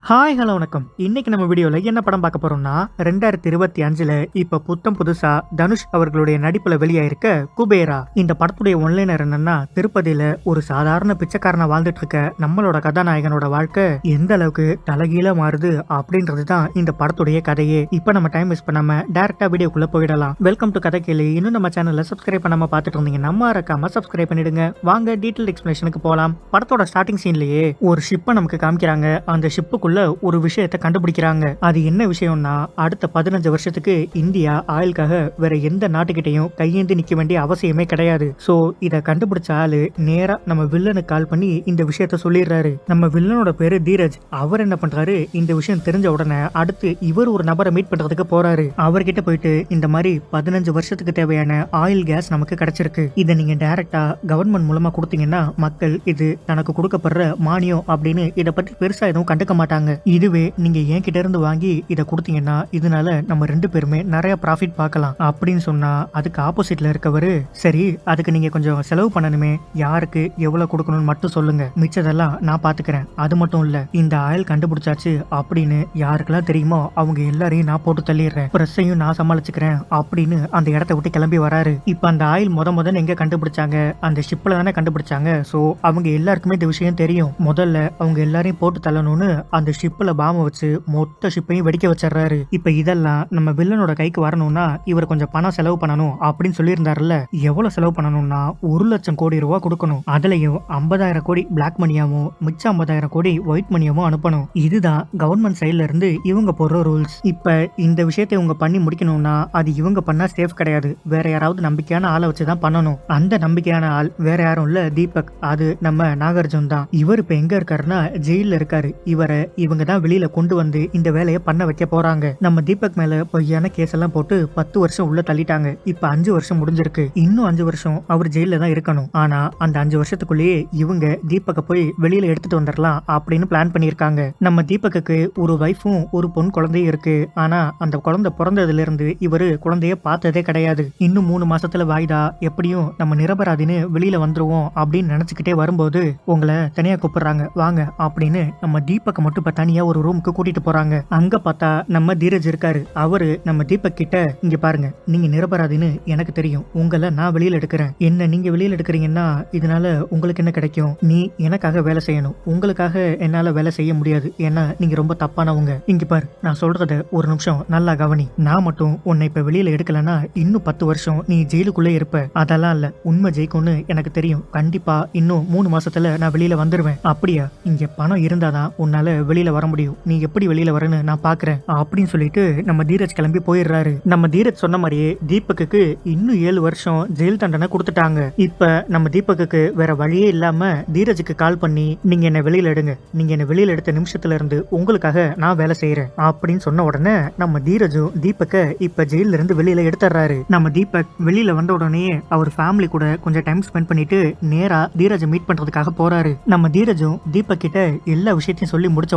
Hi hello வணக்கம். இன்னைக்கு நம்ம வீடியோல என்ன படம் பார்க்க போறோம்னா 2025ல இப்ப புத்தம் புதுசா தனுஷ் அவர்களுடைய நடிப்புல வெளியாயிருக்க குபேரா. இந்த படத்துடைய ஒன்லைனர் என்னன்னா, திருப்பதியில ஒரு சாதாரண பிச்சைக்காரனா வாழ்ந்துட்டு இருக்க நம்மளோட கதாநாயகனோட வாழ்க்கை எந்த அளவுக்கு தலைகீழா மாறுது அப்படின்றது தான் இந்த படத்துடைய கதையே. இப்ப நம்ம டைம் வேஸ்ட் பண்ணாம டைரக்டா வீடியோக்குள்ள போயிடலாம். வெல்கம் டு கதை கேளு. இன்னும் நம்ம சேனல்ல சப்ஸ்கிரைப் பண்ணாம பார்த்துட்டு இருந்தீங்கன்னா மறக்காம சப்ஸ்கிரைப் பண்ணிடுங்க. வாங்க டீடைல் எக்ஸ்பிளனேஷனுக்கு போலாம். படத்தோட ஸ்டார்டிங் சீன்லயே ஒரு ஷிப்பை நமக்கு காமிக்கிறாங்க. அந்த ஷிப்புக்குள்ள ஒரு விஷயத்தை கண்டுபிடிக்கிறாங்க. அது என்ன விஷயம்னா, அடுத்த 15 வருஷத்துக்கு இந்தியா ஆயிலுக்காக வேற எந்த நாட்டுக்கிட்டையும் கையேந்தி நிக்க வேண்டிய அவசியமே கிடையாது. சோ இத கண்டுபிடிச்ச ஆளு நேரா நம்ம வில்லனுக்கு கால் பண்ணி இந்த விஷயத்த சொல்லிடுறாரு. நம்ம வில்லனோட பேரு தீரஜ். அவர் என்ன பண்றாரு, இந்த விஷயம் தெரிஞ்ச உடனே அடுத்து இவர் ஒரு நபரை மீட் பண்றதுக்கு போறாரு. அவர்கிட்ட போயிட்டு இந்த மாதிரி 15 வருஷத்துக்கு தேவையான ஆயில் கேஸ் நமக்கு கிடைச்சிருக்கு. இதை நீங்க டைரக்டா கவர்மெண்ட் மூலமா கொடுத்தீங்கன்னா மக்கள் இது தனக்கு கொடுக்கப்படுற மானியம் அப்படின்னு இதை பத்தி பெருசா எதுவும் கண்டுக்க மாட்டாங்க. இதுவே நீங்க என்கிட்ட இருந்து வாங்கி இதை கொடுத்தீங்கன்னா இதனால நம்ம ரெண்டு பேருமே நிறைய ப்ராஃபிட் பார்க்கலாம் அப்படின்னு சொன்னா, அதுக்கு ஆப்போசிட்ல இருக்கவரு சரி அதுக்கு நீங்க கொஞ்சம் செலவு பண்ணணுமே, யாருக்கு எவ்வளவு கொடுக்கணும்னு மட்டும் சொல்லுங்க, மிச்சதெல்லாம் நான் பாத்துக்கிறேன். அது மட்டும் இல்ல, இந்த ஆயில் கண்டுபிடிச்சாச்சு அப்படின்னு யாருக்கெல்லாம் தெரியுமோ அவங்க எல்லாரையும் நான் போட்டு தள்ளிடுறேன், பிரஸ்ஸையும் நான் சமாளிச்சுக்கிறேன் அப்படின்னு அந்த இடத்த விட்டு கிளம்பி வராரு. இப்ப அந்த ஆயில் முதல்ல எங்க கண்டுபிடிச்சாங்க, அந்த ஷிப்ல தானே கண்டுபிடிச்சாங்க. சோ அவங்க எல்லாருக்குமே இந்த விஷயம் தெரியும். முதல்ல அவங்க எல்லாரையும் போட்டு தள்ளணும்னு அந்த ஷிப்ல பாம்பை வச்சு மொத்த ஷிப்பையும் வெடிக்க வச்சிடறாரு. இப்ப இதெல்லாம் நம்ம வில்லனோட கைக்கு வரணும்னா இவர் கொஞ்சம் பணம் செலவு பண்ணணும் அப்படின்னு சொல்லியிருந்தாருல. எவ்வளவு செலவு பண்ணணும்னா 1,00,000 கோடி ரூபாய் கொடுக்கணும். அதுலயும் 50,000 கோடி பிளாக் மணியாவும் மிச்சம் 50,000 கோடி ஒயிட் மணியாவும் அனுப்பணும். இதுதான் கவர்மெண்ட் சைட்ல இருந்து இவங்க போடுற ரூல்ஸ். இப்ப இந்த விஷயத்தை இவங்க பண்ணி முடிக்கணும்னா அது இவங்க பண்ணா சேஃப் கிடையாது, வேற யாராவது நம்பிக்கையான ஆளை வச்சுதான் பண்ணணும். அந்த நம்பிக்கையான ஆள் வேற யாரும் இல்ல, தீபக். அது நம்ம நாகார்ஜுன் தான். இவர் இப்ப எங்க இருக்காருன்னா ஜெயில இருக்காரு. இவரை இவங்க தான் வெளியில கொண்டு வந்து இந்த வேலையை பண்ண வைக்க போறாங்க. நம்ம தீபக் மேல பொய்யான கேஸ் எல்லாம் போட்டு 10 வருஷம் உள்ள தள்ளிட்டாங்க. இப்ப 5 வருஷம் முடிஞ்சிருக்கு. இன்னும் 5 வருஷம் அவர் ஜெயில தான் இருக்கணும். ஆனா அந்த 5 வருஷத்துக்குள்ளேயே இவங்க தீபக்க போய் வெளியில எடுத்துட்டு வந்துடலாம் அப்படின்னு பிளான் பண்ணிருக்காங்க. நம்ம தீபக்கு ஒரு வைஃபும் ஒரு பொன் குழந்தையும் இருக்கு. ஆனா அந்த குழந்தை பிறந்ததுல இருந்து இவரு குழந்தைய பார்த்ததே கிடையாது. இன்னும் 3 மாசத்துல வாய்தா, எப்படியும் நம்ம நிரபராதின்னு வெளியில வந்துருவோம் அப்படின்னு நினைச்சுக்கிட்டே வரும்போது உங்களை தனியா கூப்பிடுறாங்க வாங்க அப்படின்னு நம்ம தீபக்க மட்டும் இப்ப தனியா ஒரு ரூமுக்கு கூட்டிட்டு போறாங்க. அங்க பார்த்தா நம்ம தீரஜ் இருக்காரு. அவரு நம்ம தீபக் கிட்ட இங்க பாருங்க, நீங்க நிரபராதின்னு எனக்கு தெரியும், உங்களை நான் வெளியில எடுக்கிறேன். என்ன நீங்க வெளியில எடுக்கிறீங்கன்னா இதனால உங்களுக்கு என்ன கிடைக்கும், நீ எனக்காக வேலை செய்யணும், உங்களுக்காக என்னால வேலை செய்ய முடியாது, ஏன்னா நீங்க ரொம்ப தப்பானவங்க. இங்க பாரு, நான் சொல்றத ஒரு நிமிஷம் நல்லா கவனி. நான் மட்டும் உன்னை இப்ப வெளியில எடுக்கலன்னா இன்னும் 10 வருஷம் நீ ஜெயிலுக்குள்ளே இருப்ப. அதெல்லாம் இல்ல, உண்மை ஜெயிக்கும்னு எனக்கு தெரியும். கண்டிப்பா இன்னும் 3 மாசத்துல நான் வெளியில வந்துருவேன். அப்படியா, இங்க பணம் இருந்தாதான் உன்னால வெளியில வர முடியும், நீ எப்படி வெளியில வரன்னு நான் பாக்குறேன் அப்படின்னு சொல்லிட்டு நம்ம தீரஜ் கிளம்பி போயிடுறாரு. நம்ம தீரஜ் சொன்ன மாதிரியே தீபக்கு இன்னும் 7 வருஷம் ஜெயில் தண்டனை கொடுத்துட்டாங்க. இப்ப நம்ம தீபக்கு வேற வழியே இல்லாம தீரஜுக்கு கால் பண்ணி நீங்க என்ன வெளியில எடுங்க, நீங்க என்ன வெளியில எடுத்த நிமிஷத்துல இருந்து உங்களுக்காக நான் வேலை செய்யறேன் அப்படின்னு சொன்ன உடனே நம்ம தீரஜும் தீபக்க இப்ப ஜெயில இருந்து வெளியில எடுத்துறாரு. நம்ம தீபக் வெளியில வந்த உடனே அவர் ஃபேமிலி கூட கொஞ்சம் டைம் ஸ்பெண்ட் பண்ணிட்டு நேரா தீரஜை மீட் பண்றதுக்காக போறாரு. நம்ம தீரஜும் தீபக் கிட்ட எல்லா விஷயத்தையும் சொல்லி முடிச்ச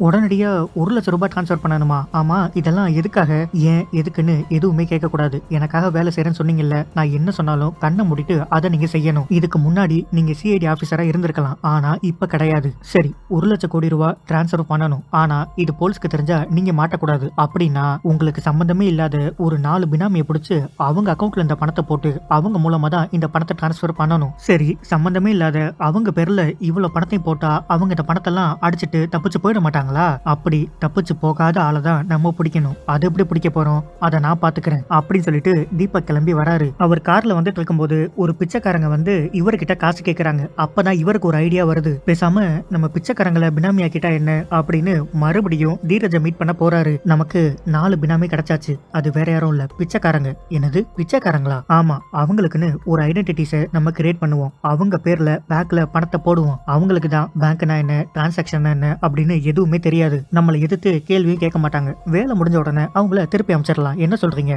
உடனடியா 1,00,000 ரூபாய் டிரான்ஸ்ஃபர் பண்ணணுமா? ஆமா, இதெல்லாம் எதுக்காக, ஏன் எதுக்குன்னு எதுவுமே கேட்க கூடாது. எனக்காக வேலை செய்யறேன்னு சொன்னீங்கல்ல, நான் என்ன சொன்னாலும் கண்ணை மூடிட்டு அதை நீங்க செய்யணும். இதுக்கு முன்னாடி நீங்க சிஐடி ஆபீசரா இருந்திருக்கலாம், ஆனா இப்ப கிடையாது. சரி, 1,00,000 கோடி ரூபாய் டிரான்ஸ்ஃபர் பண்ணணும், ஆனா இது போலீஸ்க்கு தெரிஞ்சா நீங்க மாட்டக்கூடாது. அப்படின்னா உங்களுக்கு சம்பந்தமே இல்லாத ஒரு 4 பினாமியை பிடிச்சு அவங்க அக்கௌண்ட்ல இந்த பணத்தை போட்டு அவங்க மூலமா தான் இந்த பணத்தை டிரான்ஸ்ஃபர் பண்ணணும். சரி, சம்பந்தமே இல்லாத அவங்க பேர்ல இவ்வளவு பணத்தையும் போட்டா அவங்க இந்த பணத்தெல்லாம் அடிச்சிட்டு தப்பிச்சு போயிட மாட்டாங்களா? அப்படி தப்பிச்சு போகாத ஆளதான் நம்ம பிடிக்கணும். அது எப்படி பிடிக்க போறோம், அதை நான் பாத்துக்கிறேன் அப்படின்னு சொல்லிட்டு தீபக் கிளம்பி வராரு. அவர் கார்ல வந்துட்டு இருக்கும்போது ஒரு பிச்சைக்காரங்க வந்து இவர்கிட்ட காசு கேட்கறாங்க. அப்பதான் இவருக்கு ஒரு ஐடியா வருது, பேசாம நம்ம பிச்சைக்காரங்களை பினாமி ஆக்கிட்டா என்ன அப்படின்னு மறுபடியும் தீரஜை மீட் பண்ண போறாரு. நமக்கு 4 பினாமி கிடைச்சாச்சு. அது வேற யாரும் இல்ல, பிச்சைக்காரங்க. என்னது பிச்சைக்காரங்களா? ஆமா, அவங்களுக்குன்னு ஒரு ஐடென்டிட்டிஸை நம்ம கிரியேட் பண்ணுவோம். அவங்க பேர்ல பேங்க்ல பணத்தை போடுவோம். அவங்களுக்கு தான் பேங்க்னா என்ன, டிரான்சாக்ஷன் என்ன அப்படின்னு எதுவுமே தெரியாது. நம்மளை எதிர்த்து கேள்வியும் கேட்க மாட்டாங்க. வேலை முடிஞ்ச உடனே அவங்கள திருப்பி அமைச்சிடலாம். என்ன சொல்றீங்க?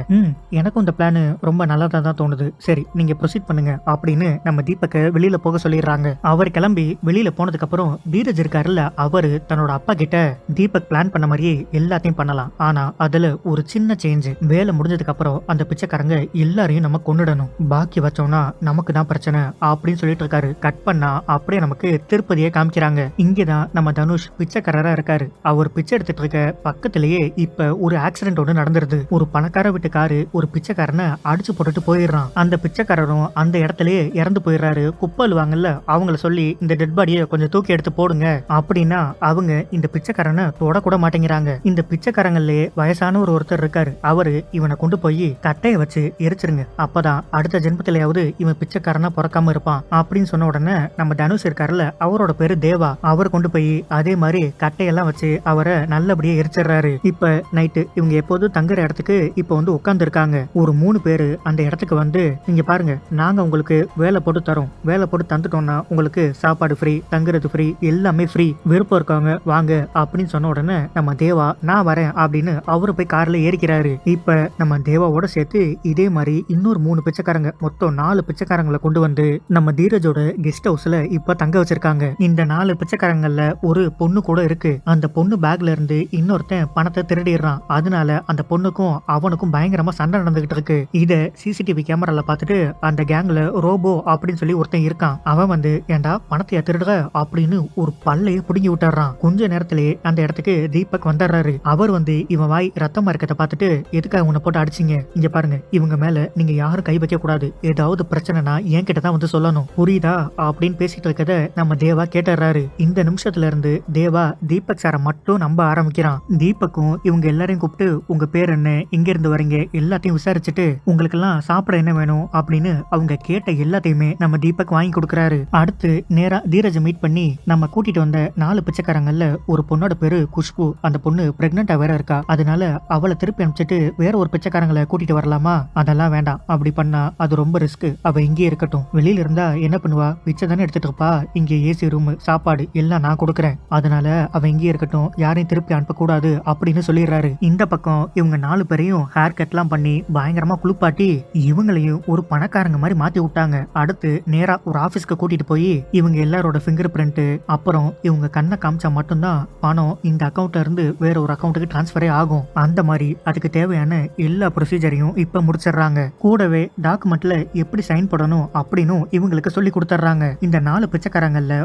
எனக்கும் இந்த பிளான் ரொம்ப நல்லதா தான் தோணுது. சரி, நீங்க ப்ரொசீட் பண்ணுங்க அப்படின்னு நம்ம தீபக்க வெளியில போக சொல்லிடுறாங்க. அவர் கிளம்பி வெளியில போனதுக்கு அப்புறம் தீரஜ் இருக்காருல்ல, அவரு தன்னோட அப்பா கிட்ட தீபக் பிளான் பண்ண மாதிரியே எல்லாத்தையும் பண்ணலாம், ஆனா அதுல ஒரு சின்ன சேஞ்ச். வேலை முடிஞ்சதுக்கு அப்புறம் அந்த பிச்சைக்காரங்க எல்லாரையும் நம்ம கொண்டுடணும், பாக்கி வச்சோம்னா நமக்கு தான் பிரச்சனை அப்படின்னு சொல்லிட்டு இருக்காரு. கட் பண்ணா அப்படியே நமக்கு திருப்பதியை காமிக்கிறாங்க. இங்கதான் நம்ம தனுஷ் பிச்சைக்கார பிச்சைக்காரரா இருக்காரு. அவர் பிச்சை எடுத்துட்டு இருக்க பக்கத்திலேயே இப்ப ஒரு ஆக்சிடென்ட் ஒன்று நடந்துருது. ஒரு பணக்கார வீட்டு காரு ஒரு பிச்சைக்காரனை அடிச்சு போட்டுட்டு போயிடுறான். அந்த பிச்சைக்காரரும் அந்த இடத்துலயே இறந்து போயிடுறாரு. குப்பை அள்ளுவாங்கல்ல அவங்கள சொல்லி இந்த டெட் பாடியை கொஞ்சம் தூக்கி எடுத்து போடுங்க அப்படின்னா அவங்க இந்த பிச்சைக்காரனை தொடக்கூட மாட்டேங்கிறாங்க. இந்த பிச்சைக்காரங்களே வயசான ஒருத்தர் இருக்காரு. அவரு இவனை கொண்டு போய் கட்டைய வச்சு எரிச்சிருங்க, அப்பதான் அடுத்த ஜென்மத்திலேயாவது இவன் பிச்சைக்காரனா பிறக்காம இருப்பான் அப்படின்னு சொன்ன உடனே நம்ம தனுஷ் இருக்காருல்ல, அவரோட பேரு தேவா, அவர் கொண்டு போய் அதே மாதிரி கட்டையெல்லாம் வச்சு அவரை நல்லபடியா எரிச்சிடுறாரு. இப்ப நைட்டு இவங்க எப்போதும் தங்குற இடத்துக்கு இப்ப வந்து உட்கார்ந்து இருக்காங்க. ஒரு 3 பேரு அந்த இடத்துக்கு வந்து, நீங்க பாருங்க நாங்க உங்களுக்கு வேலை போட்டு தரோம், வேலை போட்டு தந்துட்டோம்னா உங்களுக்கு சாப்பாடு ஃப்ரீ, தங்குறது ஃப்ரீ, எல்லாமே ஃப்ரீ, விருப்பம் இருக்கவங்க வாங்க அப்படின்னு சொன்ன உடனே நம்ம தேவா நான் வரேன் அப்படின்னு அவரு போய் கார்ல ஏறிக்கிறாரு. இப்ப நம்ம தேவாவோட சேர்த்து இதே மாதிரி இன்னொரு 3 பிச்சைக்காரங்க, மொத்தம் 4 பிச்சைக்காரங்களை கொண்டு வந்து நம்ம தீரஜோட கெஸ்ட் ஹவுஸ்ல இப்ப தங்க வச்சிருக்காங்க. இந்த 4 பிச்சைக்காரங்கள்ல ஒரு பொண்ணு கூட இருக்கு. அந்த பொண்ணு பேக்ல இருந்து இன்னொருத்தன் பணத்தை திருடிடுறான். அதனால அந்த பொண்ணுக்கும் அவனுக்கும் பயங்கரமா சண்டை நடந்துகிட்டு இருக்கு. இத சிசிடிவி கேமரால பார்த்துட்டு அந்த கேங்ல ரோபோ அப்படின்னு சொல்லி ஒருத்தன் இருக்கான். அவன் வந்து ஏண்டா பணத்தையா திருடுற அப்படின்னு ஒரு பல்லையே புடுங்கி விட்டுறான். கொஞ்ச நேரத்திலேயே அந்த இடத்துக்கு தீபக் வந்துடுறாரு. அவர் வந்து இவன் வாய் ரத்தமா இருக்கத பார்த்துட்டு, எதுக்காக உன்னை போட்டு அடிச்சிங்க, இங்க பாருங்க இவங்க மேல நீங்க யாரும் கை வைக்க கூடாது, ஏதாவது பிரச்சனைனா என்கிட்ட தான் வந்து சொல்லணும், புரியுதா அப்படின்னு பேசிட்டு இருக்கத நம்ம தேவா கேட்டுறாரு. இந்த நிமிஷத்துல இருந்து தேவா தீபக் சாரை மட்டும் நம்ப ஆரம்பிக்கிறான். தீபக்கும் இவங்க எல்லாரையும் கூப்பிட்டு உங்க பேர் என்ன, எங்க இருந்து வரீங்க எல்லாத்தையும் விசாரிச்சுட்டு உங்களுக்கு எல்லாம் சாப்பிட என்ன வேணும் அப்படின்னு அவங்க கேட்ட எல்லாத்தையுமே நம்ம தீபக் வாங்கி கொடுக்கறாரு. அடுத்து நேரா தீரஜை மீட் பண்ணி நம்ம கூட்டிட்டு வந்த 4 பிச்சைக்காரங்கள்ல ஒரு பொண்ணோட பேரு குஷ்பு, அந்த பொண்ணு பிரெக்னெண்டா வேற இருக்கா, அதனால அவளை திருப்பி அனுப்பிச்சிட்டு வேற ஒரு பிச்சைக்காரங்களை கூட்டிட்டு வரலாமா, அதெல்லாம் வேண்டாம், அப்படி பண்ணா அது ரொம்ப ரிஸ்க், அவ இங்கே இருக்கட்டும், வெளியில இருந்தா என்ன பண்ணுவா, பிச்சை தானே எடுத்துட்டு இருப்பா, இங்க ஏசி ரூம் சாப்பாடு எல்லாம் நான் கொடுக்குறேன், அதனால அவ இங்கே இருக்கட்டும், யாரையும் திருப்பி அனுப்பக்கூடாது அப்படின்னு சொல்லிடுறாரு. இந்த பக்கம் இவங்க 4 பேரையும் ஹேர் கட் எல்லாம் பண்ணி பயங்கரமா குளிப்பாட்டி இவங்களையும் ஒரு பணக்காரங்க மாதிரி மாத்தி விட்டாங்க. அடுத்து நேரா ஒரு ஆபீஸ்க்கு கூட்டிட்டு போய் இவங்க எல்லாரோட பிங்கர் பிரிண்ட் அப்புறம் இவங்க கண்ணை காமிச்சா மட்டும்தான் பணம் இந்த அக்கௌண்ட்ல இருந்து வேற ஒரு அக்கௌண்ட்டுக்கு டிரான்ஸ்ஃபரே ஆகும். அந்த மாதிரி அதுக்கு தேவையான எல்லா ப்ரொசீஜரையும் இப்ப முடிச்சிடுறாங்க. கூடவே டாக்குமெண்ட்ல எப்படி சைன் போடணும் அப்படின்னு இவங்களுக்கு சொல்லி கொடுத்துறாங்க. இந்த 4 பிச்சைக்காரங்கள்ல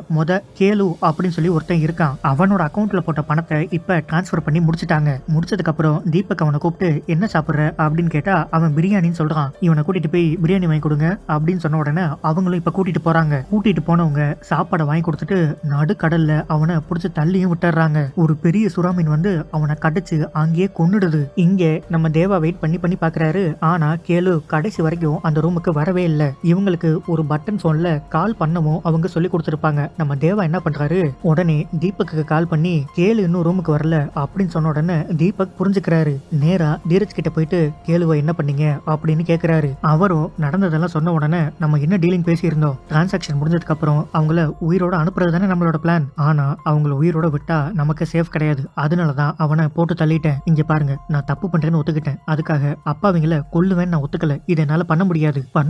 கேலு அப்படின்னு சொல்லி ஒருத்தன் இருக்கான். அவனோட அக்கௌண்ட்ல போட்ட பணத்தை இப்ப டிரான்ஸ்ஃபர் பண்ணி முடிச்சிட்டாங்க. முடிச்சதுக்கு அப்புறம் தீபக் அவனை கூப்பிட்டு என்ன சாப்பிடுற அப்படின்னு கேட்டா அவன் பிரியாணின்னு சொல்றான். இவனை கூட்டிட்டு போய் பிரியாணி வாங்கி கொடுங்க அப்படின்னு சொன்ன உடனே அவங்களும் இப்ப கூட்டிட்டு போறாங்க. கூட்டிட்டு போனவங்க சாப்பாடை வாங்கி கொடுத்துட்டு நடுக்கடல்ல அவனை புடிச்சு தள்ளியும் விட்டுறாங்க. ஒரு பெரிய சுறாமீன் வந்து அவனை கடிச்சு அங்கேயே கொன்னுடுது. இங்க நம்ம தேவா வெயிட் பண்ணி பண்ணி பாக்குறாரு. ஆனா கேளு கடைசி வரைக்கும் அந்த ரூமுக்கு வரவே இல்லை. இவங்களுக்கு ஒரு பட்டன் போன்ல கால் பண்ணவும் அவங்க சொல்லி கொடுத்துருப்பாங்க. நம்ம தேவா என்ன பண்றாரு, உடனே தீபக்கு கால் பண்ணி கேளு இன்னும் ரூமுக்கு வரல அப்படின்னு சொன்ன உடனே தீபக் புரிஞ்சுக்கிறாரு. நேரா தீரஜ் கிட்ட போயிட்டு கேளுவ என்ன பண்ணீங்க அப்படின்னு கேக்குறாரு. அவரும் நடந்ததெல்லாம் சொன்ன உடனே நம்ம என்ன டீலிங் பேசியிருந்தோம், டிரான்சாக்சன் முடிஞ்சதுக்கு அப்புறம் அவங்கள உயிரோட அனுப்புறது தானே நம்மளோட பிளான், ஆனா அவங்கள உயிரோட விட்டா நமக்கு சேஃப் கிடையாது, அதனாலதான் அவனை போட்டு தள்ளிட்டேன். இங்க பாருங்க நான் தப்பு பண்றேன்னு ஒத்துக்கிட்டேன், அதுக்காக அப்பாவிங்கள கொல்லுவேன்னு நான் ஒத்துக்கல, இதை என்னால பண்ண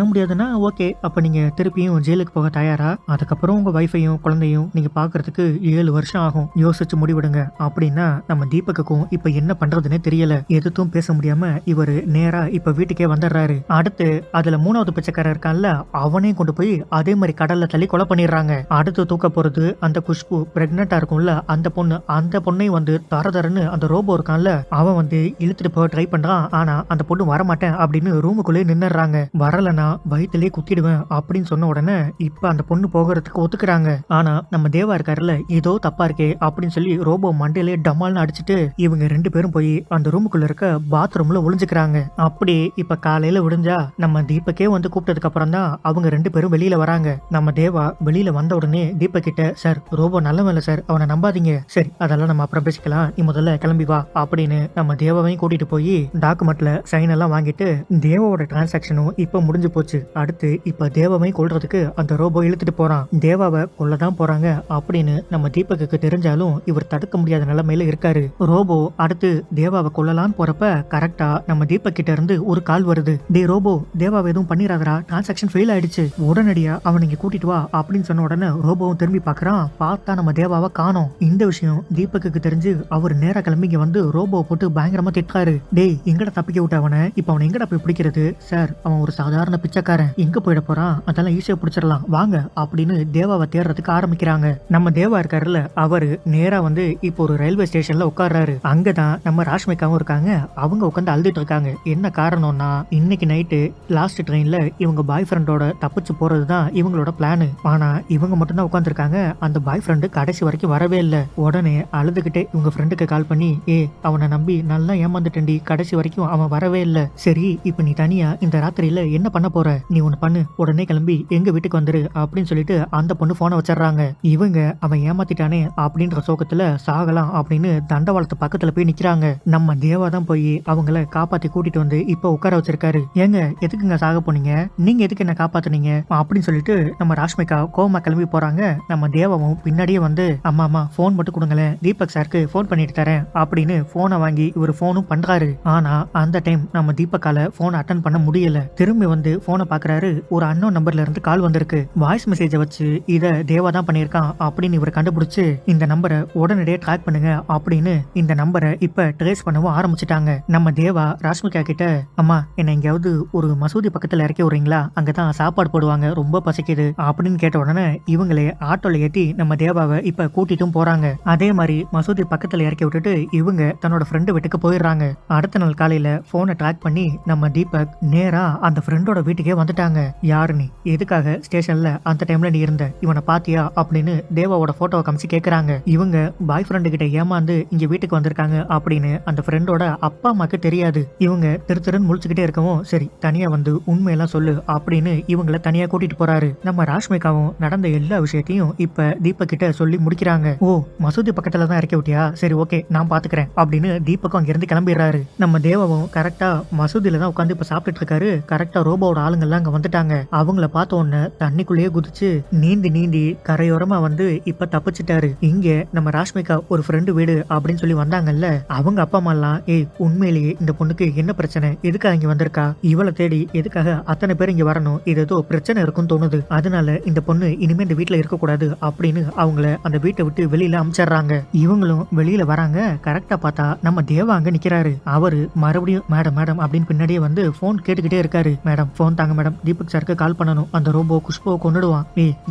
முடியாதுன்னா ஓகே, அப்ப நீங்க திருப்பியும் ஜெயிலுக்கு போக தயாரா, அதுக்கப்புறம் உங்க வைஃபையும் குழந்தையும் நீங்க பாக்குறதுக்கு 7 வருஷம் ஆகும், யோசிச்சு முடிவிடுங்க அப்படின்னா நம்ம தீபக்குக்கும் இப்ப என்ன பண்றதுன்னே தெரியல. எதுவும் பேச முடியாம இவரு நேரா இப்ப வீட்டுக்கே வந்துடுறாரு. அடுத்து அதுல 3வது பிச்சைக்காரர் இருக்கான்ல, அவனையும் கொண்டு போய் அதே மாதிரி கடல்ல தள்ளி கொலை பண்ணிடுறாங்க. அடுத்து தூக்க போறது அந்த குஷ்பு பிரெக்னெண்டா இருக்கும்ல அந்த பொண்ணையும் வந்து தரதரன்னு அந்த ரோபோ இருக்கான்ல அவன் வந்து இழுத்துட்டு போக ட்ரை பண்றான். ஆனா அந்த பொண்ணு வரமாட்டேன் அப்படின்னு ரூமுக்குள்ளே நின்னுறாங்க. வரலனா வயிற்றுலயே குத்திடுவேன் அப்படின்னு சொன்ன உடனே இப்ப அந்த பொண்ணு போகிறதுக்கு ஒத்துக்குறாங்க. ஆனா நம்ம தேவா இருக்காருல்ல, ஏதோ தப்பா இருக்கே அப்படின்னு சொல்லி ரோபோ மண்டையிலே டமால்னு அடிச்சுட்டு இவங்க 2 பேரும் போய் அந்த ரூமுக்குள்ள இருக்க பாத்ரூம்ல ஒளிஞ்சுக்கிறாங்க. அப்படி இப்ப காலையில விடிஞ்சா நம்ம தீபக்கே வந்து கூப்பிட்டதுக்கு அப்புறம் தான் அவங்க 2 பேரும் வெளியில வராங்க. நம்ம தேவா வெளியில வந்த உடனே தீபக் கிட்ட, சார் ரோபோ நல்லவன் இல்ல சார், அவனை நம்பாதீங்க, சரி அதெல்லாம் நம்ம அப்புறம் பேசிக்கலாம், நீ முதல்ல கிளம்பி வா அப்படின்னு நம்ம தேவாவையும் கூட்டிட்டு போய் டாக்குமெண்ட்ல சைன் எல்லாம் வாங்கிட்டு தேவாவோட டிரான்சாக்சனும் இப்ப முடிஞ்சு போச்சு. அடுத்து இப்ப தேவாவையும் கொல்றதுக்கு அந்த ரோபோ இழுத்துட்டு போறான். தேவாவை கொல்லதான் போறாங்க அப்படின்னு நம்ம தீபக்கு தெரிஞ்சாலும் இவர் தடுக்க முடியாத நிலைமையில இருக்காரு. ரோபோ அடுத்து தேவாவை கொல்லலான்னு போறப்ப கரெக்டா நம்ம தீபக் கிட்ட இருந்து ஒரு கால் வருது. டே ரோபோ, தேவாவை எதுவும் பண்ணிராதரா, டிரான்சாக்சன் ஃபெயில் ஆயிடுச்சு, உடனடியா அவன் இங்க கூட்டிட்டு வா அப்படின்னு சொன்ன உடனே ரோபோவும் திரும்பி பாக்குறான். பார்த்தா நம்ம தேவாவை காணோம். இந்த விஷயம் தீபக்கு தெரிஞ்சு அவர் நேரா கிளம்பி இங்க வந்து ரோபோவை போட்டு பயங்கரமா திட்டாரு. டேய் எங்கட தப்பிக்க விட்ட அவனை, இப்ப அவனை எங்கடா போய் பிடிக்கிறது, சார் அவன் ஒரு சாதாரண பிச்சைக்காரன், எங்க போயிட போறான், அதெல்லாம் ஈஸியா பிடிச்சிடலாம் வாங்க அப்படின்னு தேவாவை தேடுறதுக்கு ஆரம்பிக்கிறாங்க. நம்ம தேவா இருக்காருல்ல, அவரு நேரா வந்து இப்போ ஒரு ரயில்வே ஸ்டேஷன்ல உட்கார்றாரு. அங்கதான் நம்ம ராஷ்மிகாவும் இருக்காங்க. அவங்க உட்காந்து அழுதுட்டு இருக்காங்க. என்ன காரணம்னா இன்னைக்கு நைட்டு லாஸ்ட் ட்ரெயின்ல இவங்க பாய் ஃப்ரெண்டோட தப்பிச்சு போறதுதான் இவங்களோட பிளான். ஆனா இவங்க மட்டும் தான் உட்காந்துருக்காங்க. அந்த பாய் ஃப்ரெண்டு கடைசி வரைக்கும் வரவே இல்ல. உடனே அழுதுகிட்டே இவங்க ஃப்ரெண்டுக்கு கால் பண்ணி அவனை நம்பி நல்லா ஏமாந்துட்டேன்டி, கடைசி வரைக்கும் அவன் வரவே இல்ல. சரி இப்ப நீ தனியா இந்த ராத்திரியில என்ன பண்ண போற? நீ ஒண்ணு பண்ணு, உடனே கிளம்பி எங்க வீட்டுக்கு வந்துரு அப்படின்னு சொல்லிட்டு அந்த பொண்ணு போனை வச்சிடறாங்க. இவங்க அவன் ஏமாத்திட்டானே அப்படின்ற சோகத்துல சாகலாம் அப்படின்னு தண்டவாளத்து பக்கத்துல போய் நிக்கிறாங்க. நம்ம தேவா தான் போய் அவங்கள காப்பாத்தி கூட்டிட்டு வந்து இப்ப உட்கார வச்சிருக்காரு. ஏங்க எதுக்குங்க சாக போனீங்க? நீங்க எதுக்கு என்ன காப்பாத்துனீங்க அப்படின்னு சொல்லிட்டு நம்ம ராஷ்மிகா கோவமா கிளம்பி போறாங்க. நம்ம தேவாவும் பின்னாடியே வந்து அம்மா போன் மட்டும் கொடுங்களேன், தீபக் சாருக்கு போன் பண்ணிட்டு தரேன் அப்படின்னு போனை வாங்கி இவர் போனும் பண்றாரு. ஆனா அந்த டைம் நம்ம தீபக்கால போன் அட்டன் பண்ண முடியல. திரும்பி வந்து போனை பாக்குறாரு. ஒரு அன்னோன் நம்பர்ல இருந்து கால் வந்திருக்கு. வாய்ஸ் மெசேஜை வச்சு இத தேவா தான் பண்ணிருக்கான் அப்படின்னு இவர் கண்டுபிடிச்சு இந்த நம்பரை உடனடியே ட்ராக் பண்ணுங்க அப்படின்னு இந்த நம்பரை இப்ப ட்ரேஸ் பண்ணவும் ஆரம்பிச்சிட்டாங்க. நம்ம தேவா ராஷ்மிகா கிட்ட அம்மா என்ன எங்கேயாவது ஒரு மசூதி பக்கத்துல இறக்கி விடுறீங்களா, அங்கதான் சாப்பாடு போடுவாங்க, ரொம்ப பசிக்குது அப்படின்னு கேட்ட உடனே இவங்களே ஆட்டோல ஏத்தி நம்ம தேவாவை இப்ப கூட்டிட்டும் போறாங்க. அதே மாதிரி மசூதி பக்கத்துல இறக்கி விட்டுட்டு இவங்க தன்னோட ஃப்ரெண்டு வீட்டுக்கு போயிடுறாங்க. அடுத்த நாள் காலையில போனை ட்ராக் பண்ணி நம்ம தீபக் நேரா அந்த ஃப்ரெண்டோட வீட்டுக்கே வந்துட்டாங்க. யாரு நீ, எதுக்காக ஸ்டேஷன்ல அந்த டைம்ல நீ இருந்த, இவனை பாத்தியா அப்படின்னு தேவாவோட போட்டோவை காமிச்சு கேக்குறாங்க. இவங்க பாய் ஃப்ரெண்டு கிட்ட ஏமாந்து இங்க வீட்டுக்கு வந்திருக்காங்க அப்படின்னு அந்த ஃப்ரெண்டோட அப்பா அம்மாக்கு தெரியாது. இவங்க திருன்னு முழிச்சுக்கிட்டே இருக்கவும் சரி தனியா வந்து உண்மையெல்லாம் சொல்லு அப்படின்னு இவங்கள தனியா கூட்டிட்டு போறாரு. நம்ம ராஷ்மிகாவும் நடந்த எல்லா விஷயத்தையும் இப்ப தீபக் கிட்ட சொல்லி முடிக்கிறாங்க. ஓ மசூதி பக்கத்துல தான் இறக்கி விட்டியா, சரி ஓகே நான் பாத்துக்கிறேன் அப்படின்னு தீபக்கும் அங்கிருந்து கிளம்பிடுறாரு. நம்ம தேவாவும் கரெக்டா மசூதியில தான் உட்காந்து இப்ப சாப்பிட்டுட்டு இருக்காரு. கரெக்டா ரோபோவோட ஆளுங்கெல்லாம் அங்க வந்துட்டாங்க. அவங்கள பார்த்த உடனே தண்ணிக்குள்ளேயே குதிச்சு நீந்தி கரையோரமா வந்து இப்ப தப்பிச்சிட்டாரு. இங்க நம்ம ராஷ்மிகா ஒரு ஃப்ரெண்டு வீடு அப்படின்னு சொல்லி வந்தாங்கல்ல, அவங்க அப்பா அம்மா எல்லாம் உண்மையிலேயே இந்த பொண்ணுக்கு என்ன பிரச்சனை, எதுக்காக இங்க வந்திருக்கா, இவளை தேடி எதுக்காக அத்தனை பேர் இங்க வரணும், இது ஏதோ பிரச்சனை இருக்குன்னு தோணுது, அதனால இந்த பொண்ணு இனிமே இந்த வீட்டுல இருக்க கூடாது அப்படின்னு அவங்கள அந்த வீட்டை விட்டு வெளியில அமிச்சிடுறாங்க. இவங்களும் வெளியில வராங்க. கரெக்டா பார்த்தா நம்ம தேவா அங்க நிக்கிறாரு. அவரு மறுபடியும் மேடம் மேடம் அப்படின்னு பின்னாடியே வந்து போன் கேட்டுக்கிட்டே இருக்காரு. மேடம் போன் தாங்க மேடம், தீபக் சாருக்கு கால் பண்ணணும், அந்த ரோபோ குஷ்புவை கொண்டுடுவான்.